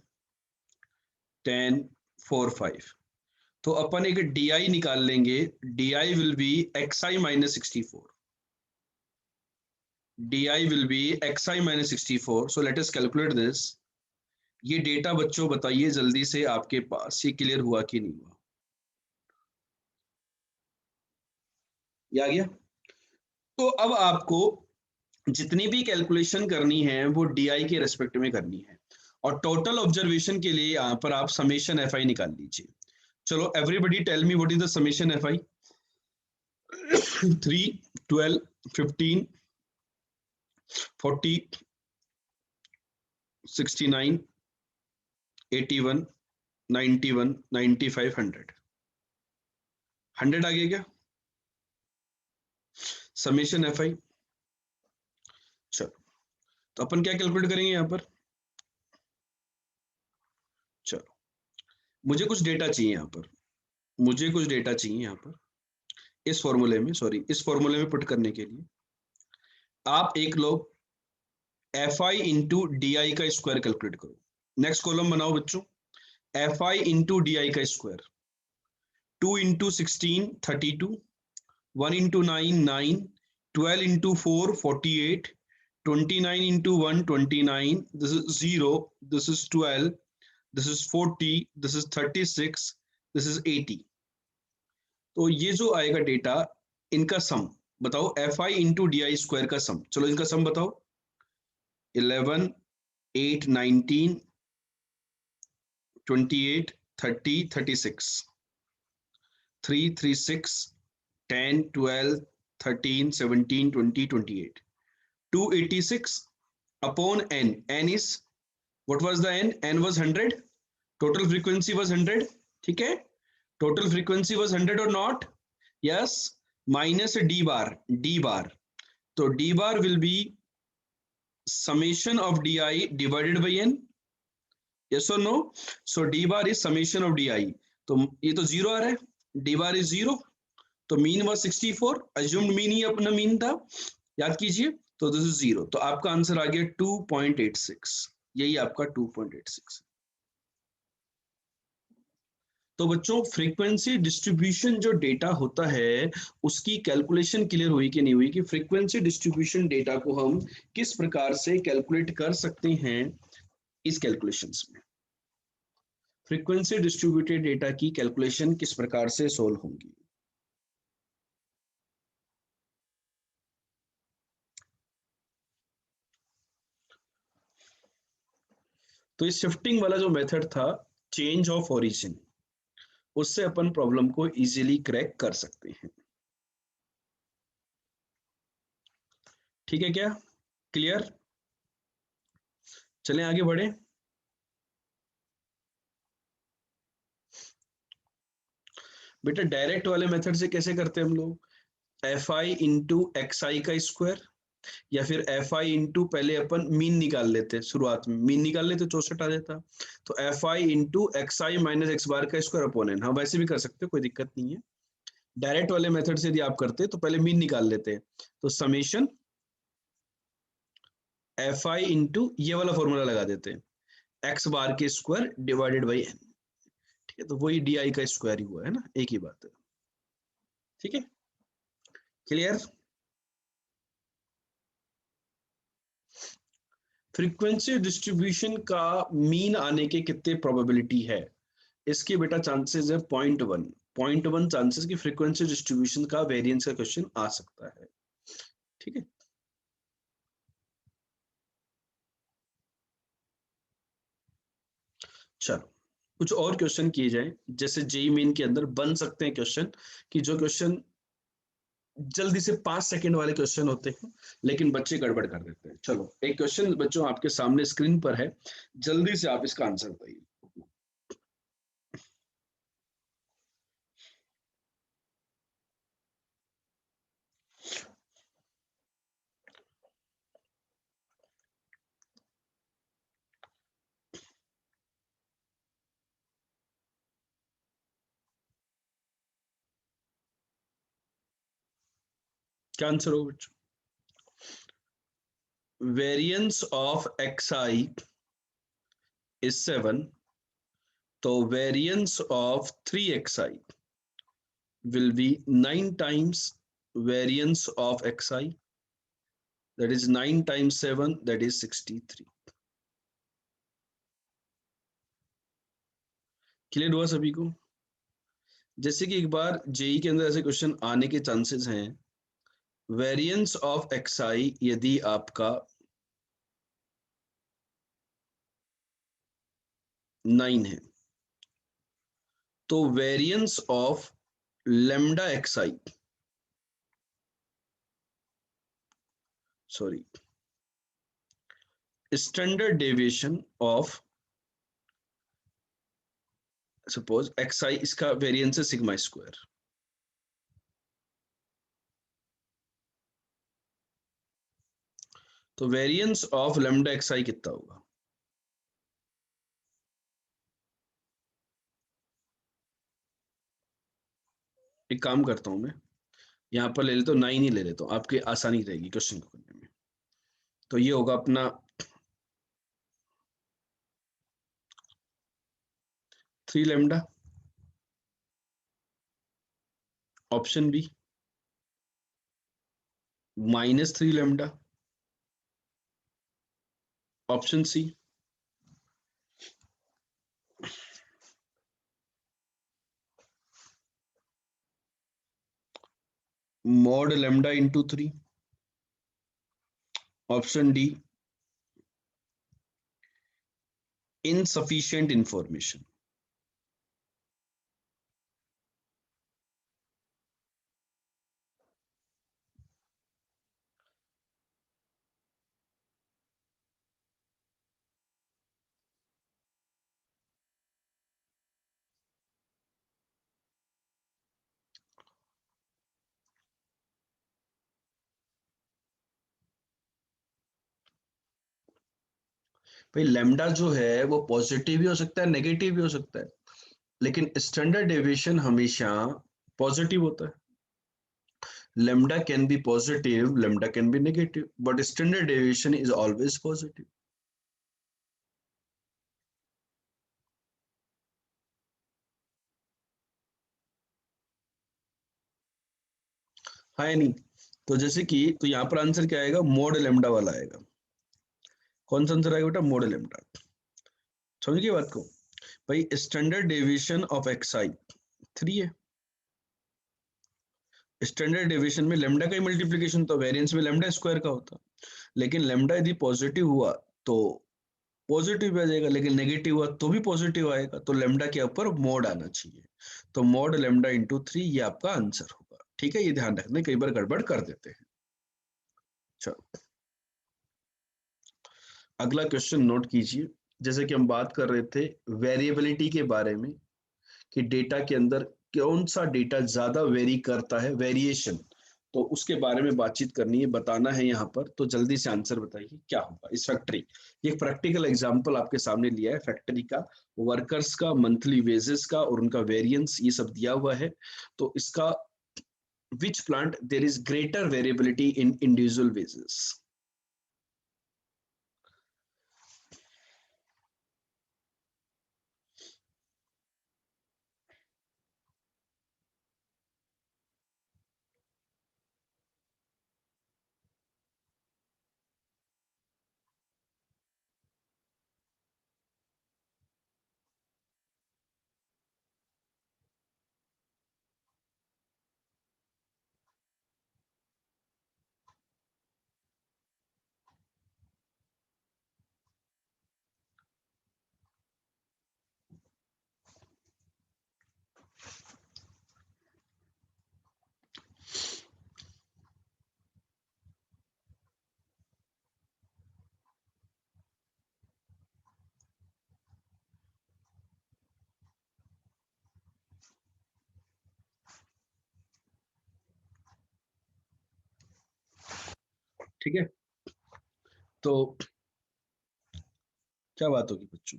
10, 4, 5। तो अपन एक di निकाल लेंगे। di will be xi minus 64। di will be xi minus 64। So let us calculate this. ये डेटा बच्चों बताइए जल्दी से, आपके पास ये क्लियर हुआ कि नहीं हुआ? ये आ गया। तो अब आपको जितनी भी कैलकुलेशन करनी है वो डी के रेस्पेक्ट में करनी है, और टोटल ऑब्जर्वेशन के लिए यहाँ पर आप समेशन एफ आई निकाल लीजिए। चलो everybody tell me what is the summation f i? 3, 12, 15, 40, 69, 81, 91, 95, 100। 100 आ गया क्या समेशन एफ आई? चलो, तो अपन क्या कैलकुलेट करेंगे यहाँ पर? चलो, मुझे कुछ डेटा चाहिए यहाँ पर, मुझे कुछ डेटा चाहिए यहाँ पर इस फॉर्मूले में, सॉरी इस फॉर्मूले में पुट करने के लिए आप एक लोग F I into D I का स्क्वायर कैलकुलेट करो। नेक्स्ट कॉलम बनाओ बच्चों, F I into D I का square. 2 into 16, 32, 1 into 9, 9, 12 into 4, 48, 29 into 1, 29, this is 0, this is 12, this is 40, this is 36, this is 80। तो ये जो आएगा डेटा, इनका सम बताओ, F I into D I square का सम। चलो इनका सम बताओ। 11, 8, 19, 28, 30, 36, 3, 3, 6, 10, 12, 13, 17, 20, 28, 286 upon n. N is, what was the n? N was 100. Total frequency was 100. ठीक है, total frequency was 100 or not? Yes. Minus d bar, d bar. So d bar will be summation of di divided by n. Yes or no? So d bar is summation of di. तो ये तो zero आ रहा है, d bar is zero. तो mean was 64, assumed mean he अपना mean था, याद कीजिए। तो दिस इज जीरो, तो आपका आंसर आ गया 2.86। यही आपका 2.86। तो बच्चों, फ्रीक्वेंसी डिस्ट्रीब्यूशन जो डेटा होता है उसकी कैलकुलेशन क्लियर हुई कि नहीं हुई, कि फ्रीक्वेंसी डिस्ट्रीब्यूशन डेटा को हम किस प्रकार से कैलकुलेट कर सकते हैं इस कैलकुलेशंस में। फ्रीक्वेंसी डिस्ट्रीब्यूटेड डेटा की कैलकुलेशन किस प्रकार से सोल्व होंगी। तो इस शिफ्टिंग वाला जो मेथड था, चेंज ऑफ ओरिजिन, उससे अपन प्रॉब्लम को इजीली क्रैक कर सकते हैं। ठीक है क्या? क्लियर? चलें आगे बढ़े। बेटा डायरेक्ट वाले मेथड से कैसे करते हैं हम लोग? एफ आई इंटू एक्स आई का स्क्वायर, या फिर एफ आई इंटू, पहले अपन मीन निकाल लेते, शुरुआत में मीन निकाल लेते, 64 आ जाता। तो F I into X I minus x bar का स्क्वायर अपॉन एन। हाँ वैसे भी कर सकते हो, कोई दिक्कत नहीं है। डायरेक्ट वाले मेथड से यदि आप करते तो पहले मीन निकाल लेते, तो समेशन एफ आई इंटू ये वाला फॉर्मूला लगा देते, एक्स बार के स्क्वायर डिवाइडेड बाई एन। ठीक है, तो वही डी आई का स्क्वायर ही हुआ है ना, एक ही बात है। ठीक है, क्लियर? फ्रीक्वेंसी डिस्ट्रीब्यूशन का मीन आने के कितने प्रोबेबिलिटी है? इसके बेटा चांसेस है 0.1, 0.1 चांसेस की फ्रीक्वेंसी डिस्ट्रीब्यूशन का वेरिएंस का क्वेश्चन आ सकता है। ठीक है, चलो कुछ और क्वेश्चन किए जाए, जैसे जेई मेन के अंदर बन सकते हैं क्वेश्चन, कि जो क्वेश्चन जल्दी से 5 सेकंड वाले क्वेश्चन होते हैं लेकिन बच्चे गड़बड़ कर देते हैं। चलो एक क्वेश्चन बच्चों आपके सामने स्क्रीन पर है, जल्दी से आप इसका आंसर बताइए। क्या आंसर हो बच्चों? Variance of X I is 7, तो variance of 3xi will be 9 times variance of xi, that is 9 times 7, that is 63। Clear हुआ सभी को? जैसे कि एक बार जेई के अंदर ऐसे क्वेश्चन आने के चांसेस हैं, वेरिएंस ऑफ xi यदि आपका 9 है, तो variance of lambda xi, sorry, standard deviation of suppose xi, इसका वेरिएंस है सिग्मा स्क्वायर। तो वेरिएंस ऑफ लेमडा xi कितना होगा? एक काम करता हूं मैं, यहाँ पर ले लेता हूँ 9 ही ले लेता हूँ, आपकी आसानी रहेगी क्वेश्चन को करने में। तो ये होगा अपना 3 lambda, option B -3 lambda, option C mod lambda into 3, option D, insufficient information. भाई लैम्डा जो है वो पॉजिटिव भी हो सकता है, नेगेटिव भी हो सकता है, लेकिन स्टैंडर्ड डेविएशन हमेशा पॉजिटिव होता है. Lambda can be positive, lambda can be negative, but standard deviation is always positive. हाँ या नहीं? तो जैसे कि तो यहाँ पर आंसर क्या आएगा, मोड लेमडा वाला आएगा. कौन सा आंसर आएगा बेटा, मोड लेमडा. समझ गए बात को? भाई स्टैंडर्ड डेविएशन ऑफ एक्स आई 3 है. स्टैंडर्ड डेविएशन में लेमडा का ही मल्टीप्लीकेशन, तो वेरिएंस में लेमडा स्क्वायर का होता. लेकिन लेमडा यदि पॉजिटिव हुआ तो पॉजिटिव आ जाएगा, लेकिन नेगेटिव हुआ तो भी पॉजिटिव आएगा, तो लेमडा के ऊपर मोड आना चाहिए. तो मोड लेमडा इंटू 3 ये आपका आंसर होगा. ठीक है, ये ध्यान रखना, कई बार गड़बड़ कर देते हैं. चलो अगला क्वेश्चन नोट कीजिए. जैसे कि हम बात कर रहे थे वेरिएबिलिटी के बारे में, कि डेटा के अंदर कौन सा डेटा ज्यादा वेरी करता है, वेरिएशन, तो उसके बारे में बातचीत करनी है, बताना है यहाँ पर. तो जल्दी से आंसर बताइए क्या होगा इस फैक्ट्री. ये एक प्रैक्टिकल एग्जांपल आपके सामने लिया है फैक्ट्री का, वर्कर्स का मंथली वेजेस का और उनका वेरिएंस ये सब दिया हुआ है. तो इसका which plant there is greater variability in individual wages. ठीक है, तो क्या बात होगी बच्चों,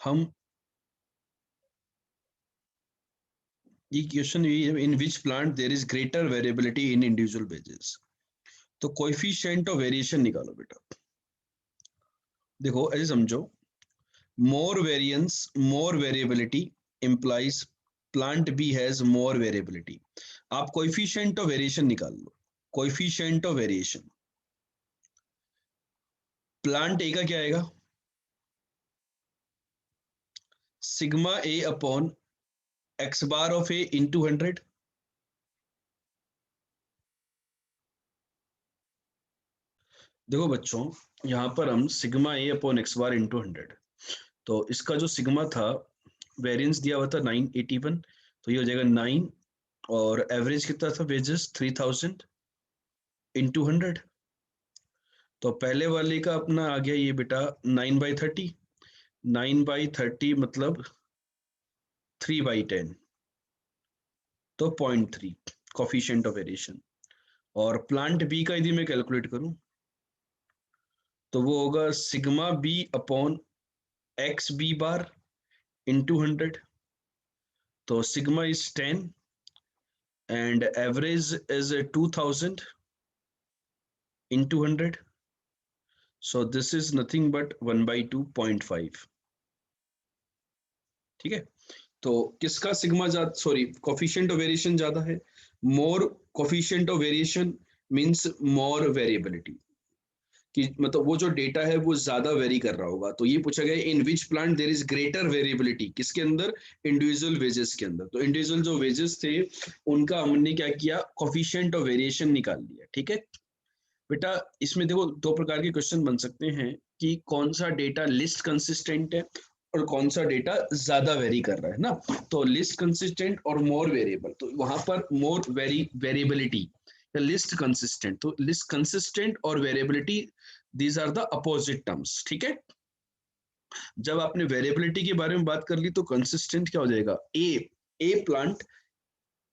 हम ये question in which plant there is greater variability in individual wages. तो कोएफिशिएंट ऑफ वेरिएशन निकालो बेटा. देखो ऐसे समझो, more variance more variability implies plant B has more variability. आप कोएफिशिएंट ऑफ वेरिएशन निकाल लो. Coefficient of variation plant A का क्या आएगा, sigma A upon x bar of A into 100. देखो बच्चों, यहाँ पर हम sigma A upon x bar into 100, तो इसका जो सिग्मा था वेरिएंस दिया हुआ था 981, तो ये हो जाएगा 9, और एवरेज कितना था वेजेस 3000 इंटू 100. तो पहले वाले का अपना आ गया ये बेटा 9/30. 9/30 मतलब 3/10, तो 0.3 कोफिशिएंट ऑफ वेरिएशन. और प्लांट बी का यदि मैं कैलकुलेट करूं तो वो होगा sigma B upon x B bar into 100. तो सिग्मा is 10 and average is 2000 into 100. So this is nothing but 1/2.5. ठीक है, तो किसका सिग्मा ज्यादा, सॉरी कोफिशिएंट ऑफ वेरिएशन ज्यादा है. More coefficient of variation means more variability. कि मतलब वो जो डेटा है वो ज्यादा वेरी कर रहा होगा। तो ये पूछा गया इन which plant there is greater variability, किसके अंदर, इंडिविजुअल वेजेस के अंदर। तो इंडिविजुअल जो वेजेस थे उनका हमने क्या किया, कोफिशिएंट ऑफ वेरिएशन निकाल लिया। ठीक है बेटा, इसमें देखो दो प्रकार के क्वेश्चन बन सकते हैं कि कौन सा डेटा लिस्ट कंसिस्टेंट है और कौन सा डेटा ज्यादा वेरी कर रहा है ना। तो लिस्ट कंसिस्टेंट और मोर वेरिएबल, तो वहां पर मोर वेरिएबिलिटी, लिस्ट कंसिस्टेंट, तो लिस्ट कंसिस्टेंट और variability these are the opposite terms. ठीक है, जब आपने वेरिएबिलिटी के बारे में बात कर ली तो कंसिस्टेंट क्या हो जाएगा, ए प्लांट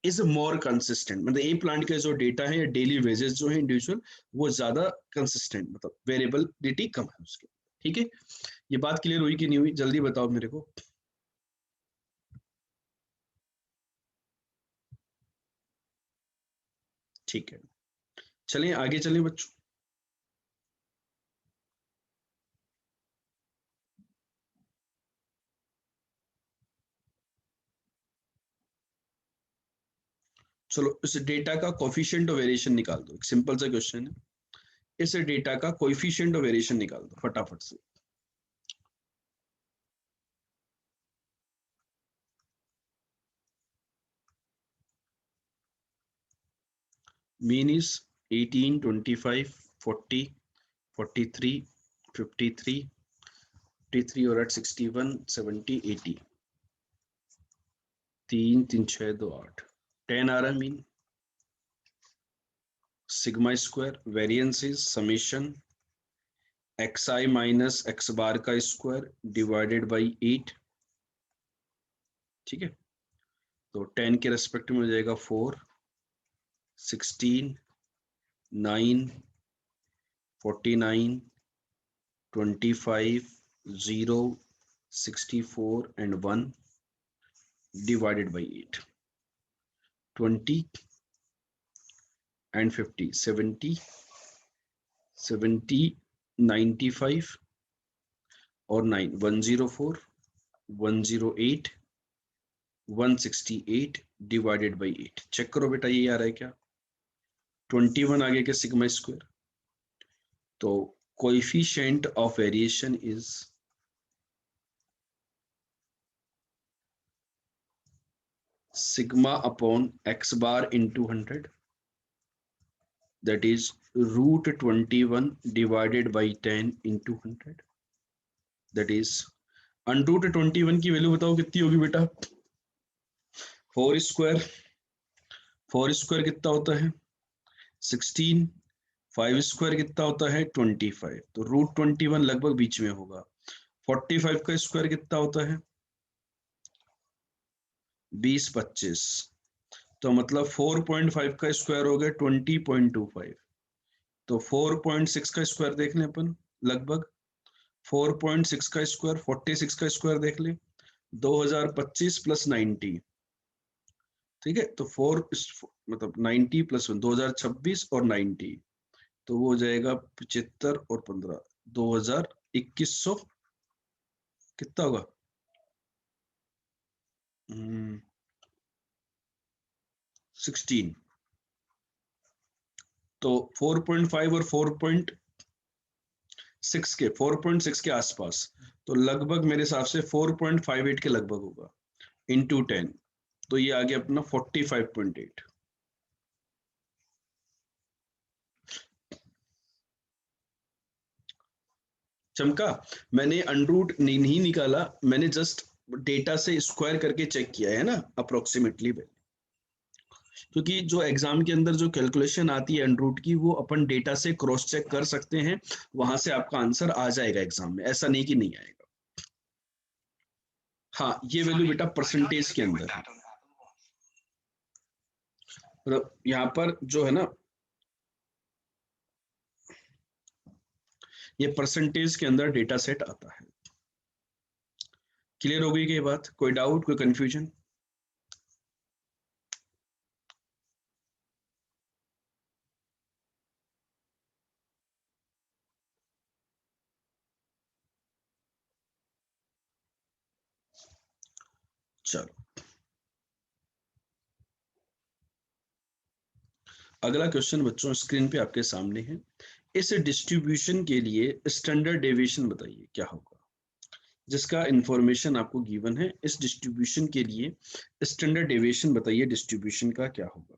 इज मोर कंसिस्टेंट, मतलब ए प्लांट के जो डेटा है या डेली वेजेस जो है इंडिविजुअल, वो ज्यादा कंसिस्टेंट, मतलब वेरिएबिलिटी कम है उसके। ठीक है, ये बात क्लियर हुई कि नहीं हुई, जल्दी बताओ मेरे को। ठीक है, चलें आगे चलें बच्चों। चलो इस डेटा का कोफिशिएंट ऑफ वेरिएशन निकाल दो, एक सिंपल सा क्वेश्चन है। इस डेटा का कोफिशिएंट ऑफ वेरिएशन निकाल दो फटाफट से। मीन इज 18, 25, 40, 43, 53, 53 और 8 61, 70, 80, 3 3 6 2 8, 10 आ रहा है mean. Sigma square variance is summation x I minus x bar का स्क्वायर डिवाइडेड बाई 8। ठीक है, तो 10 के रेस्पेक्ट में हो जाएगा 4, 16, 9, 49, 25, 0, 64 and 1 divided by 8, 20 and 50, 70, 70, 95 और 9, 104, 108, 168 डिवाइडेड बाई 8। चेक करो बेटा ये आ रहा है क्या, 21 आगे के सिग्मा स्क्वायर, तो coefficient of variation is sigma upon x bar into 100, that is root 21 divided by 10 into 100, that is under root 21 की वैल्यू बताओ कितनी होगी बेटा, 4 स्क्वायर, 4 स्क्वायर कितना होता है 16, 5 स्क्वायर कितना होता है 25, तो रूट 21 लगभग बीच में होगा। 45 का स्क्वायर कितना होता है 20, 25, तो मतलब 4.5 का स्क्वायर हो गया 20.25, तो 4.6 का स्क्वायर देख लें अपन, लगभग 4.6 का स्क्वायर 46 का स्क्वायर देख लें, 2025 प्लस 90। ठीक है, तो 4 मतलब 90 प्लस 1, 2026 और 90, तो वो हो जाएगा 75 और 15, 2100 कितना होगा 16, तो 4.5 और 4.6 के आसपास, तो लगभग मेरे हिसाब से 4.58 के लगभग होगा इंटू 10, तो ये आ गया अपना 45.8। चमका, मैंने अंडरूट नहीं निकाला, मैंने जस्ट डेटा से स्क्वायर करके चेक किया है ना अप्रोक्सीमेटली, क्योंकि जो एग्जाम के अंदर जो कैलकुलेशन आती है अंडरूट की वो अपन डेटा से क्रॉस चेक कर सकते हैं, वहां से आपका आंसर आ जाएगा एग्जाम में, ऐसा नहीं कि नहीं आएगा। हाँ ये वैल्यू बेटा परसेंटेज के अंदर है, मतलब यहाँ पर जो है ना ये परसेंटेज के अंदर डेटा सेट आता है। क्लियर हो गई कि ये बात, कोई डाउट कोई कंफ्यूजन। चलो अगला क्वेश्चन बच्चों स्क्रीन पे आपके सामने है। इस डिस्ट्रीब्यूशन के लिए स्टैंडर्ड डेविएशन बताइए क्या होगा, जिसका इंफॉर्मेशन आपको गिवन है। इस डिस्ट्रीब्यूशन के लिए स्टैंडर्ड डेविएशन बताइए, डिस्ट्रीब्यूशन का क्या होगा।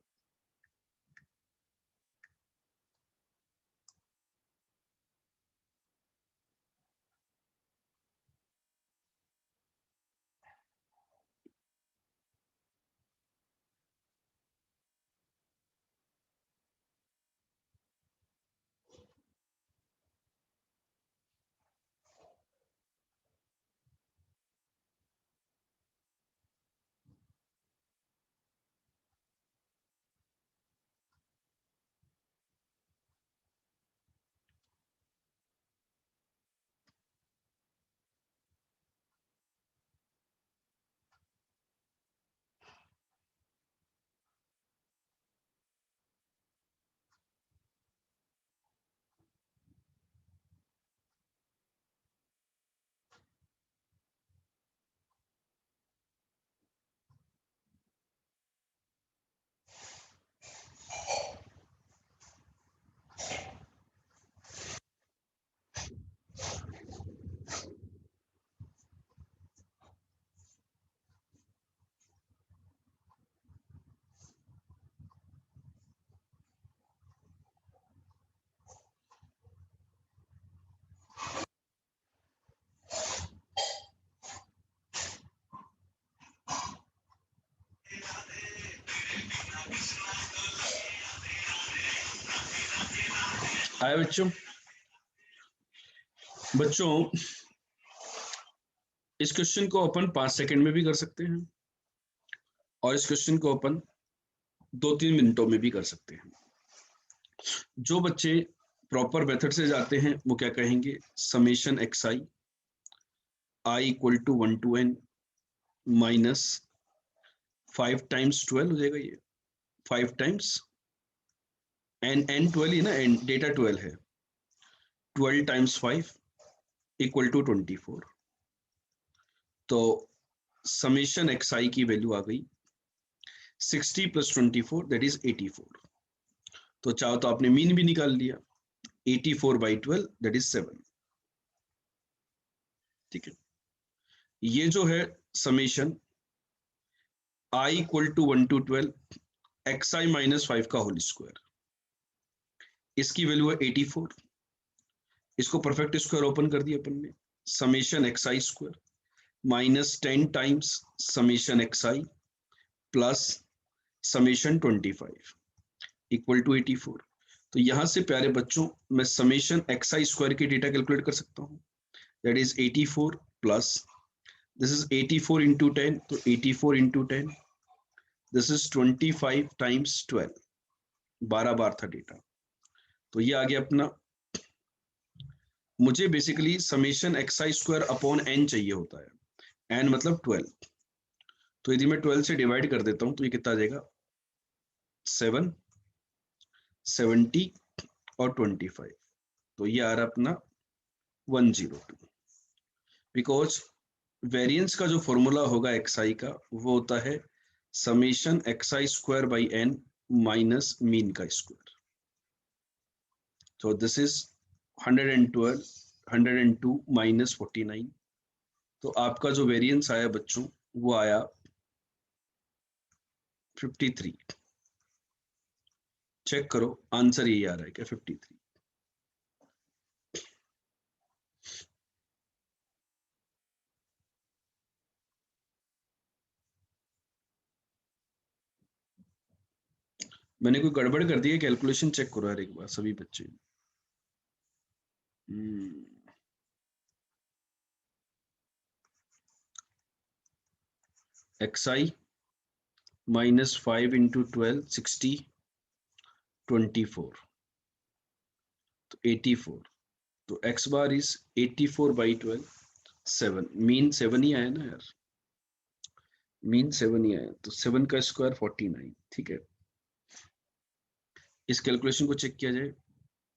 आया बच्चों? बच्चों इस क्वेश्चन को अपन 5 सेकंड में भी कर सकते हैं और इस क्वेश्चन को अपन 2-3 मिनटों में भी कर सकते हैं। जो बच्चे प्रॉपर मेथड से जाते हैं वो क्या कहेंगे, summation x i equal to 1 to n minus 5 times 12 हो जाएगा। ये 5 times n 12 ही ना, n डेटा 12 है, 12 times 5 इक्वल टू 24। तो समेशन एक्स आई की वैल्यू आ गई 60 + 24 दैट इज 84। तो चाहो तो आपने मीन भी निकाल लिया, 84/12 दैट इज 7। ठीक है, ये जो है summation I equal to 1 to 12 x I minus 5 का होल स्क्वायर, इसकी वैल्यू है 84। इसको परफेक्ट स्क्वायर ओपन कर दिया अपन ने, summation x I square minus 10 times summation x I plus summation 25 equal to 84। तो यहां से प्यारे बच्चों मैं समेशन एक्स आई स्क्वायर की डेटा कैलकुलेट कर सकता हूं, that is 84 plus this is 84 into 10, तो 84 इंटू 10 दिस इज 25 टाइम्स 12, 12 बार था डेटा। तो ये आ गया अपना, मुझे बेसिकली समेशन एक्स आई स्क्वायर अपॉन एन चाहिए होता है, एन मतलब 12। तो यदि मैं 12 से डिवाइड कर देता हूं तो ये कितना आ जाएगा, 7, 70 और 25। तो ये आ रहा अपना 102। बिकॉज वेरिएंस का जो फॉर्मूला होगा एक्स आई का वो होता है summation x I square by n minus mean का स्क्वायर। तो दिस इज 112 102 माइनस 49। तो आपका जो वेरिएंस आया बच्चों वो आया 53। चेक करो आंसर यही आ रहा है क्या, 53। मैंने कोई गड़बड़ कर दी है, कैलकुलेशन चेक करो यार एक बार सभी बच्चे। एक्स आई माइनस 5 इंटू 12 60 24 तो 84। तो एक्स बार इज 84/12 7। मीन 7 ही आया ना यार, मीन 7 ही आया, तो 7 का स्क्वायर 49। ठीक है, इस कैलकुलेशन को चेक किया जाए,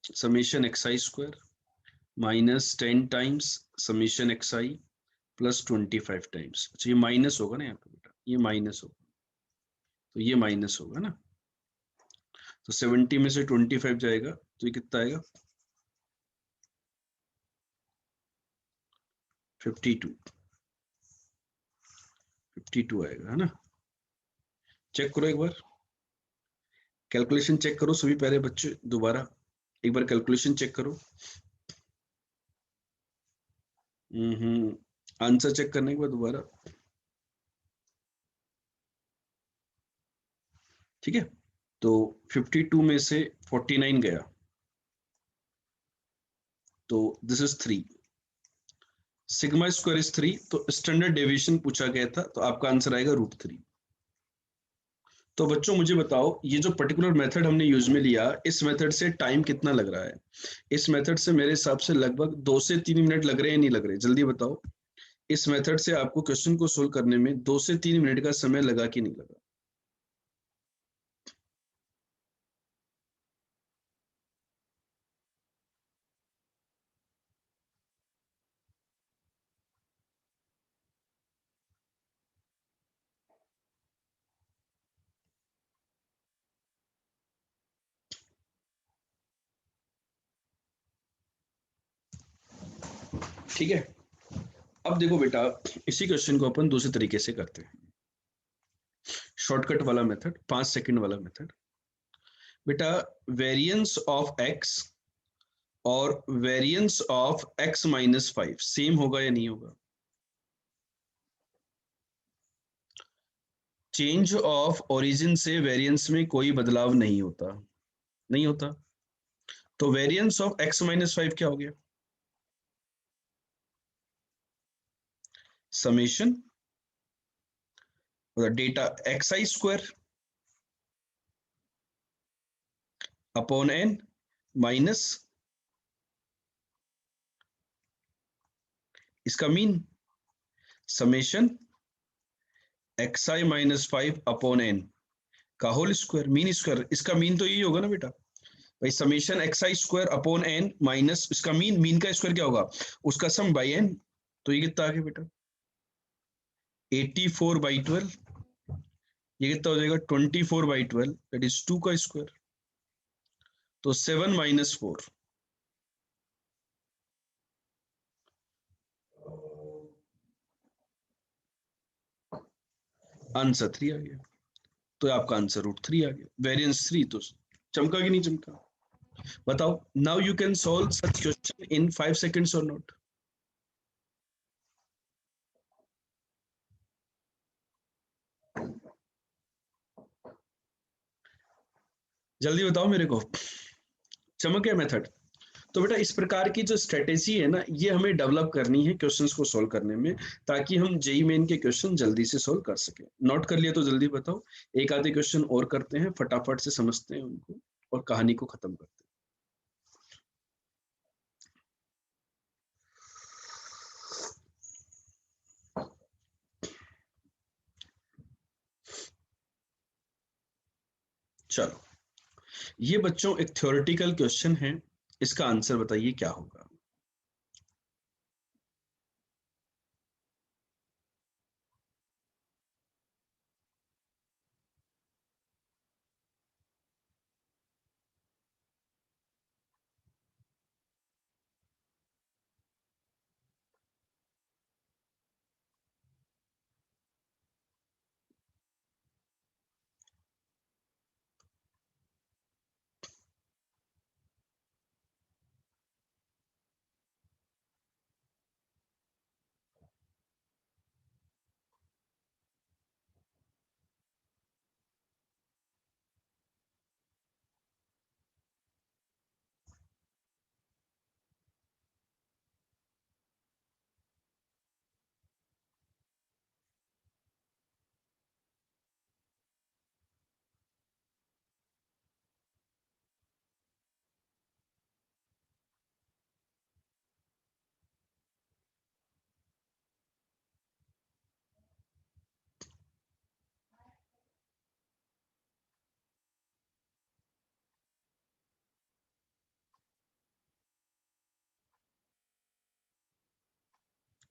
समेशन एक्स आई square minus 10 times summation x आई प्लस 25 टाइम्स। अच्छा ये माइनस होगा ना यहाँ पे बेटा, ये माइनस होगा, तो ये माइनस होगा ना। तो 70 में से 25 जाएगा तो ये कितना आएगा 52 52 आएगा, है ना। चेक करो एक बार, कैलकुलेशन चेक करो सभी प्यारे बच्चे, दोबारा एक बार कैलकुलेशन चेक करो। आंसर चेक करने के बाद दोबारा, ठीक है। तो 52 में से 49 गया, तो this is 3, sigma square is 3, तो स्टैंडर्ड डेविएशन पूछा गया था, तो आपका आंसर आएगा √3। तो बच्चों मुझे बताओ, ये जो पर्टिकुलर मेथड हमने यूज में लिया, इस मेथड से टाइम कितना लग रहा है? इस मेथड से मेरे हिसाब से लगभग 2 से 3 मिनट लग रहे हैं, नहीं लग रहे? जल्दी बताओ, इस मेथड से आपको क्वेश्चन को सोल्व करने में 2 से 3 मिनट का समय लगा कि नहीं लगा? ठीक है, अब देखो बेटा, इसी क्वेश्चन को अपन दूसरे तरीके से करते हैं, शॉर्टकट वाला मेथड, 5 सेकंड वाला मेथड। बेटा, वेरिएंस ऑफ एक्स और वेरिएंस ऑफ x-5 सेम होगा या नहीं होगा? चेंज ऑफ ओरिजिन से वेरिएंस में कोई बदलाव नहीं होता, नहीं होता। तो वेरिएंस ऑफ x-5 क्या हो गया? Summation data xi² upon n minus इसका mean, summation xi-5 upon n का होल स्क्वायर, मीन स्क्वायर। इसका मीन तो यही होगा ना बेटा भाई, summation xi² upon n minus इसका मीन, मीन का स्क्वायर क्या होगा? उसका सम बाई n। तो ये कितना आ गया बेटा? 84/12। ये कितना हो जाएगा? 24/12, दैट इज 2 का स्क्वायर। तो 7 माइनस 4, आंसर 3 आ गया। तो आपका आंसर √3 आ गया, वेरिएंस 3। तो चमका कि नहीं चमका? बताओ, now you can solve such question in 5 seconds और नॉट? जल्दी बताओ मेरे को, चमक गया मेथड? तो बेटा, इस प्रकार की जो स्ट्रेटेजी है ना, ये हमें डेवलप करनी है क्वेश्चंस को सोल्व करने में, ताकि हम जेई मेन के क्वेश्चन जल्दी से सोल्व कर सके। नोट कर लिया तो जल्दी बताओ, एक आधे क्वेश्चन और करते हैं, फटाफट से समझते हैं उनको और कहानी को खत्म करते हैं। चलो, ये बच्चों एक थ्योरेटिकल क्वेश्चन है, इसका आंसर बताइए क्या होगा?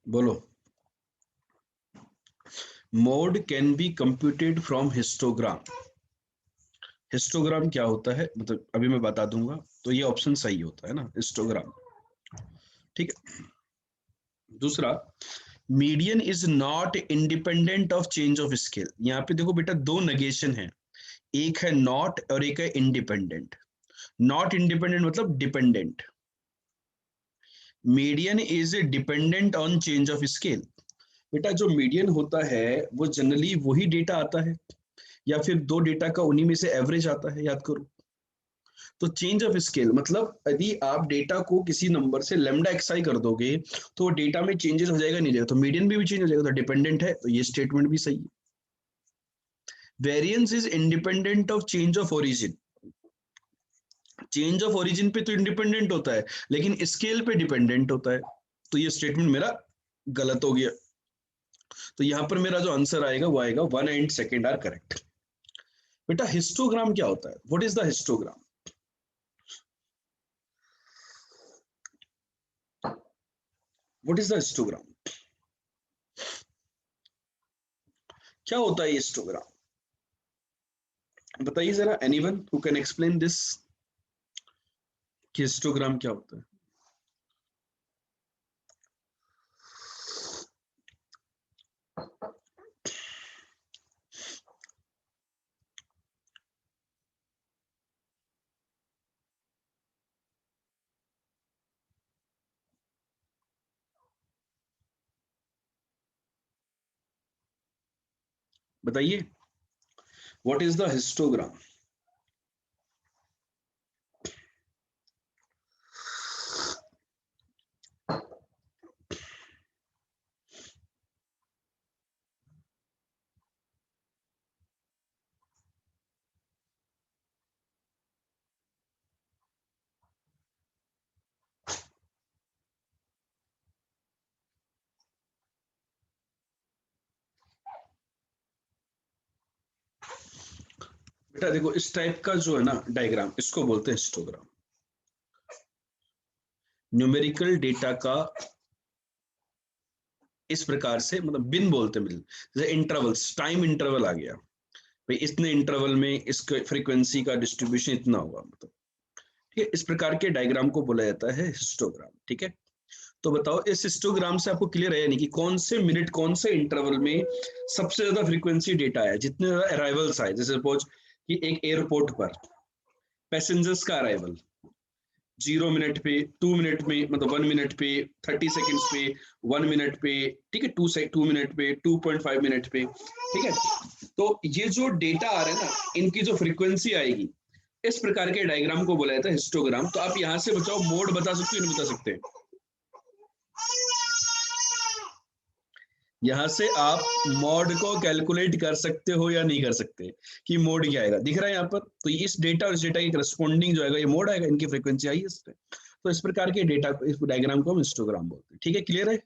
बोलो। Mode can be computed from histogram. Histogram क्या होता है, मतलब अभी मैं बता दूंगा, तो ये ऑप्शन सही होता है ना, हिस्टोग्राम। ठीक है, दूसरा, median is not independent of change of scale. यहाँ पे देखो बेटा दो नेगेशन है, एक है नॉट और एक है इंडिपेंडेंट। नॉट इंडिपेंडेंट मतलब dependent, median is dependent on change of scale. बेटा जो मीडियन होता है वो जनरली वही डेटा आता है या फिर दो डेटा का उन्हीं में से एवरेज आता है, याद करो। तो चेंज ऑफ स्केल मतलब यदि आप डेटा को किसी नंबर से लेमडा एक्सआई कर दोगे तो डेटा में चेंजेस हो जाएगा, नहीं जाएगा, तो मीडियन भी चेंज हो जाएगा, तो डिपेंडेंट है, तो ये स्टेटमेंट भी सही है। Variance is independent of change of origin. Change of origin पे तो इंडिपेंडेंट होता है लेकिन स्केल पे डिपेंडेंट होता है, तो ये स्टेटमेंट मेरा गलत हो गया। तो यहां पर मेरा जो आंसर आएगा वो आएगा 1 एंड सेकेंड आर करेक्ट। बेटा हिस्टोग्राम क्या होता है, what is the histogram? What is the histogram? क्या होता है हिस्टोग्राम? बताइए जरा, anyone who can explain this, कि हिस्टोग्राम क्या होता है? बताइए, व्हाट इज द हिस्टोग्राम? बेटा देखो इस टाइप का जो है ना डायग्राम, इसको बोलते हैं हिस्टोग्राम। न्यूमेरिकल डेटा का इस प्रकार से, मतलब बिन बोलते हैं, जैसे इंटरवल्स, टाइम इंटरवल आ गया भाई, इतने इंटरवल में इसके फ्रीक्वेंसी का डिस्ट्रीब्यूशन इतना होगा, मतलब ठीक है, इस प्रकार के डायग्राम को बोला जाता है हिस्टोग्राम। ठीक है, तो बताओ इस हिस्टोग्राम से आपको क्लियर है यानी कि कौन से मिनट कौन से इंटरवल में सबसे ज्यादा फ्रीक्वेंसी डेटा आया, जितने ज्यादा अराइवल्स आए, जैसे सपोज कि एक एयरपोर्ट पर पैसेंजर्स का अराइवल 0 मिनट पे, 2 मिनट में, मतलब 1 मिनट पे, 30 सेकेंड्स पे, 1 मिनट पे, ठीक है, 2 मिनट पे, 2.5 मिनट पे, ठीक है। तो ये जो डेटा आ रहा है ना, इनकी जो फ्रीक्वेंसी आएगी, इस प्रकार के डायग्राम को बोला जाता है हिस्टोग्राम। तो आप यहाँ से बचाओ मोड बता सकते हो नहीं बता सकते? यहाँ से आप मोड को कैलकुलेट कर सकते हो या नहीं कर सकते, कि मोड क्या आएगा, दिख रहा है यहाँ पर, तो इस डेटा और इस डेटा की करस्पॉन्डिंग जो आएगा ये मोड आएगा, इनकी फ्रीक्वेंसी आई है इस पे। तो इस प्रकार के डेटा, इस डायग्राम को हम हिस्टोग्राम बोलते हैं। ठीक है, क्लियर है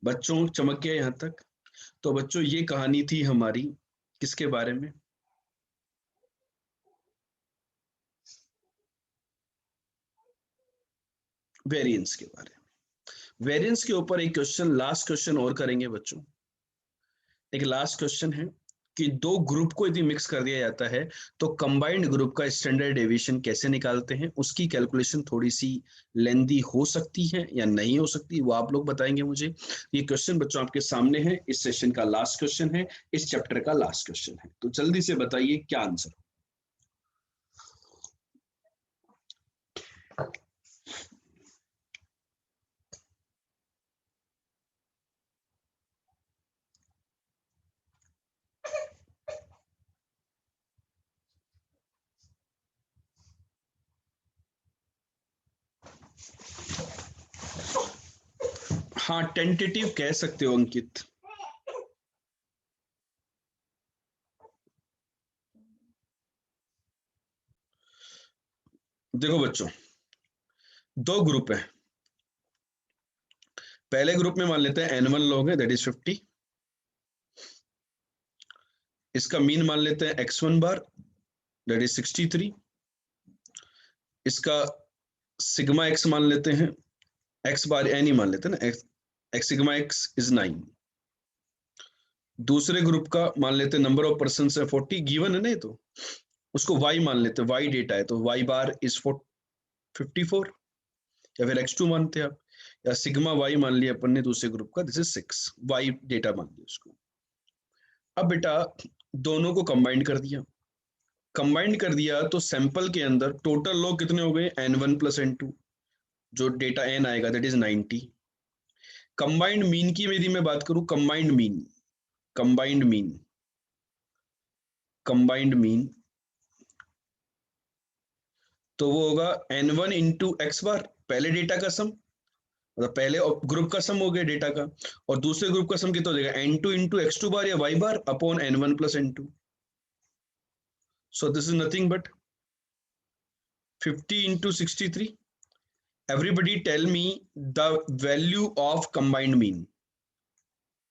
बच्चों? चमक गया यहाँ तक? तो बच्चों ये कहानी थी हमारी किसके बारे में? वेरिएंस के बारे में। वेरिएंस के ऊपर एक क्वेश्चन, लास्ट क्वेश्चन और करेंगे बच्चों। एक लास्ट क्वेश्चन है कि दो ग्रुप को यदि मिक्स कर दिया जाता है तो कंबाइंड ग्रुप का स्टैंडर्ड डेविएशन कैसे निकालते हैं, उसकी कैलकुलेशन थोड़ी सी लेंदी हो सकती है या नहीं हो सकती, वो आप लोग बताएंगे मुझे। ये क्वेश्चन बच्चों आपके सामने है, इस सेशन का लास्ट क्वेश्चन है, इस चैप्टर का लास्ट क्वेश्चन है, तो जल्दी से बताइए क्या आंसर। हाँ टेंटेटिव कह सकते हो अंकित। देखो बच्चों, दो ग्रुप है, पहले ग्रुप में मान लेते हैं N1 लोग हैं, दैट इज 50। इसका मीन मान लेते हैं x1 बार, दैट इज 63। इसका सिग्मा x मान लेते हैं, x बार n ही मान लेते हैं ना, x सिग्मा x इज 9। दूसरे ग्रुप का मान लेते हैं नंबर ऑफ पर्सन है 40, गिवन है ना ये, तो उसको y मान लेते हैं, y डेटा है, तो y बार इज 54। या फिर x2 मानते हैं आप, या सिग्मा y मान लिया अपन ने दूसरे ग्रुप का, दिस इज 6 y डेटा मान लिया उसको। अब बेटा दोनों को कंबाइंड कर दिया, कंबाइंड कर दिया तो सैंपल के अंदर टोटल लॉग कितने हो गए, n1 प्लस n2, जो डेटा n आएगा दैट इज 90। कंबाइंड मीन की यदि मैं बात करूं, combined mean, combined mean, combined mean, तो वो होगा n1 इंटू एक्स बार, पहले डेटा का सम, मतलब पहले ग्रुप का सम हो गया डेटा का, और दूसरे ग्रुप का सम कितना हो जाएगा, n2 इंटू x2 बार या y bar upon n1 plus n2। So this is nothing but 50 into 63। Everybody tell me the value of combined mean.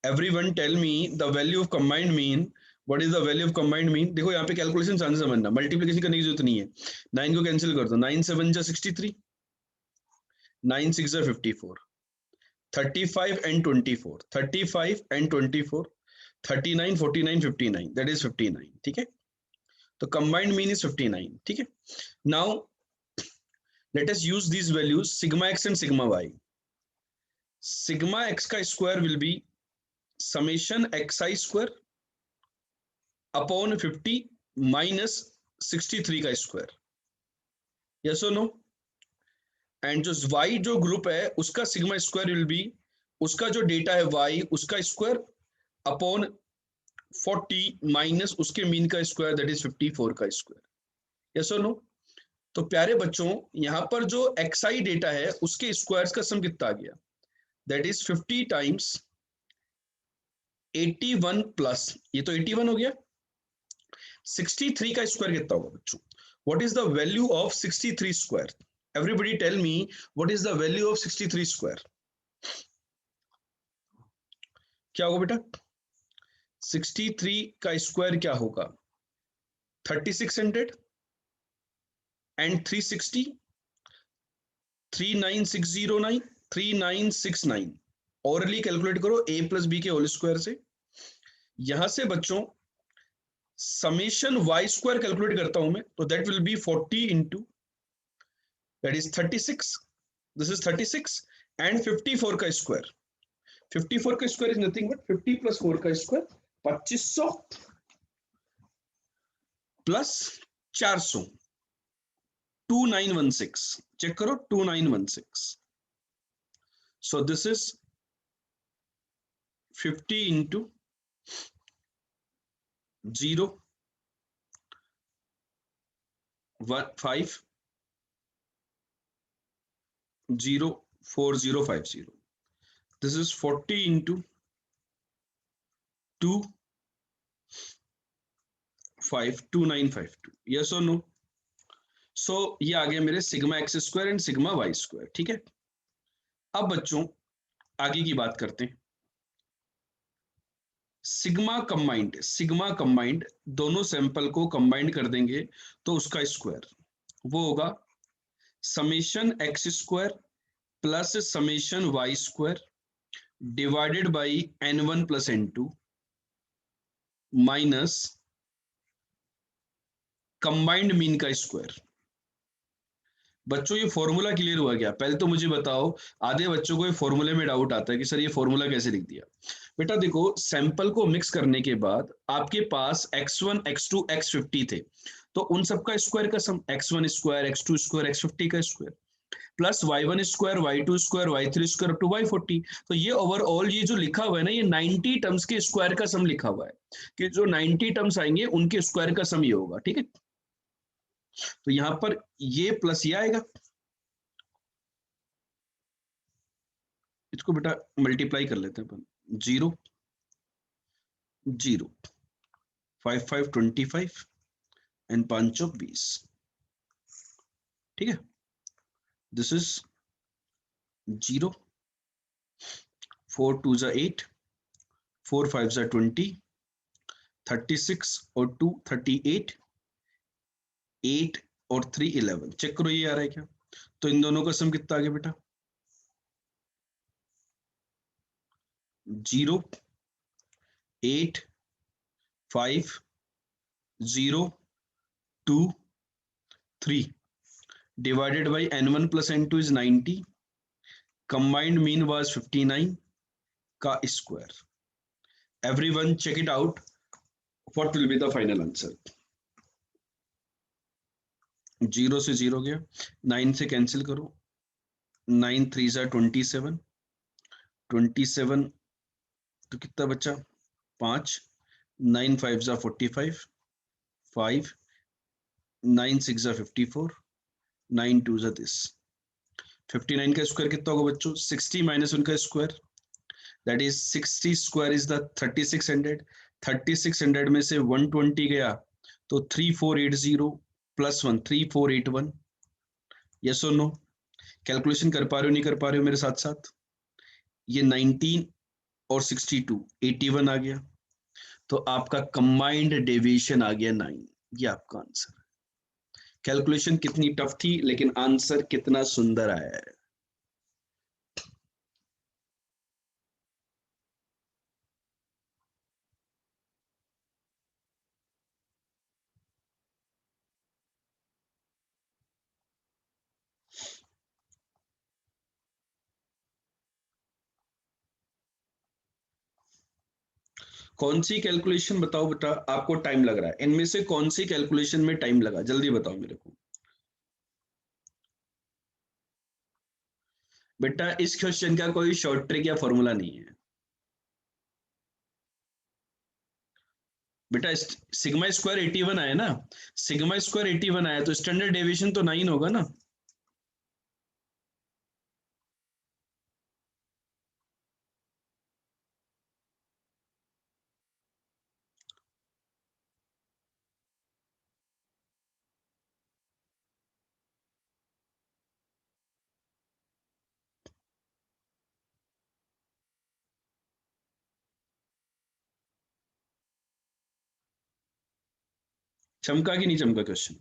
Everyone tell me the value of combined mean. What is the value of combined mean? देखो यहाँ पे calculation आने समझना, multiplication करने की जरूरत नहीं है, 9 को कैंसिल कर दो, 9 7 जा 63, 9 6 जा 54, 35 and 24, 35 and 24, 39 49 59, that is 59, ठीक है। तो combined mean is 59, ठीक है। Now let us use these values, sigma x and sigma y. Sigma x का square will be summation xi square upon 50 minus 63 का स्क्वायर, यस और नो। एंड जो y जो ग्रुप है उसका सिग्मा स्क्वायर विल बी, उसका जो data है y उसका स्क्वायर अपॉन 40 माइनस उसके मीन का स्क्वायर दैट इज 54 का स्क्वायर, यस और नो। तो प्यारे बच्चों यहाँ पर जो xi डेटा है उसके स्क्वायर्स का सम कितना आ गया, दैट इज 50 टाइम्स 81 प्लस, ये तो 81 हो गया, 63 का स्क्वायर कितना होगा बच्चों, what is the value of 63 square, everybody tell me what is the value of 63 square, क्या होगा बेटा, 63 का स्क्वायर क्या होगा, 3600 एंड 360, 39609, 3969, औरली कैलकुलेट करो a प्लस बी के होल स्क्वायर से। यहां से बच्चों समेशन y स्क्वायर कैलकुलेट करता हूं मैं, तो that will be 40 into that is 36, this is 36 and 54 का स्क्वायर, 54 का square is nothing but 50 plus 4 का स्क्वायर, 2500 प्लस 400, 2916, चेक करो 2916। सो this is 50 into 0 5 0 4050, this is 40 into 2 5 2952, yes or no। So ये आ गया मेरे sigma x square and sigma y square, ठीक है। अब बच्चों आगे की बात करते हैं, सिग्मा कंबाइंड, सिग्मा कंबाइंड दोनों सैंपल को कंबाइंड कर देंगे तो उसका स्क्वायर वो होगा summation x square plus summation y square divided by n1 plus n2 minus combined mean का स्क्वायर। बच्चों ये फॉर्मूला क्लियर हुआ क्या, पहले तो मुझे बताओ, आधे बच्चों को ये फॉर्मूले में डाउट आता है कि सर ये फॉर्मूला कैसे लिख दिया। बेटा देखो सैंपल को मिक्स करने के बाद आपके पास x1 x2 x50 थे, तो उन सबका स्क्वायर का सम x1 square x2 square x50 का square plus y1 square y2 square y3 square up to y40। तो ये ओवरऑल ये जो लिखा हुआ है ना, ये 90 टर्म्स के स्क्वायर का सम लिखा हुआ है, कि जो 90 टर्म्स आएंगे उनके स्क्वायर का सम ये होगा, ठीक है। तो यहां पर ये प्लस ये आएगा, इसको बेटा मल्टीप्लाई कर लेते हैं अपन, 0 0 5 5 25 एंड 5 20, ठीक है। दिस इज 0 4 2 जा 8 4 5 जा 20 36 और 2 38 8 और 3 11, चेक करो ये आ रहा है क्या। तो इन दोनों का सम कितना आ गया बेटा, 0 8 5 0 2 3 divided by n1 plus n2 is 90 combined mean was 59 का square. Everyone check it out. What will be the final answer? 0 से 0 गया, 9 से कैंसिल करो, 9 3 जा 27, 27 तो कितना बचा 5, 9 5 जा 45, 5, 9 6 जा 54, 9 2 जा this. 59 का स्क्वायर कितना होगा बच्चों? 60 माइनस उनका square, that is 60 square is the 3600. 3600 में से 120 गया तो 3480 प्लस 1 3481. यस और नो? कैलकुलेशन कर पा रहे हो नहीं कर पा रहे हो मेरे साथ साथ? ये 19 और 62 81 आ गया, तो आपका कंबाइंड डेविएशन आ गया 9. ये आपका आंसर. कैलकुलेशन कितनी टफ थी लेकिन आंसर कितना सुंदर आया है. कौन सी कैलकुलेशन बताओ बेटा आपको टाइम लग रहा है? इनमें से कौन सी कैलकुलेशन में टाइम लगा, जल्दी बताओ मेरे को. बेटा इस क्वेश्चन का कोई शॉर्ट ट्रिक या फॉर्मूला नहीं है बेटा. सिग्मा स्क्वायर 81 आया ना, सिग्मा स्क्वायर 81 आया तो स्टैंडर्ड डेविएशन तो 9 होगा ना. चमका कि नहीं चमका क्वेश्चन?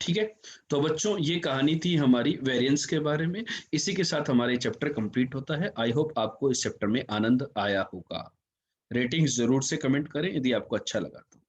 ठीक है, तो बच्चों ये कहानी थी हमारी वेरिएंस के बारे में. इसी के साथ हमारे चैप्टर कंप्लीट होता है. आई होप आपको इस चैप्टर में आनंद आया होगा. रेटिंग्स जरूर से कमेंट करें यदि आपको अच्छा लगा तो.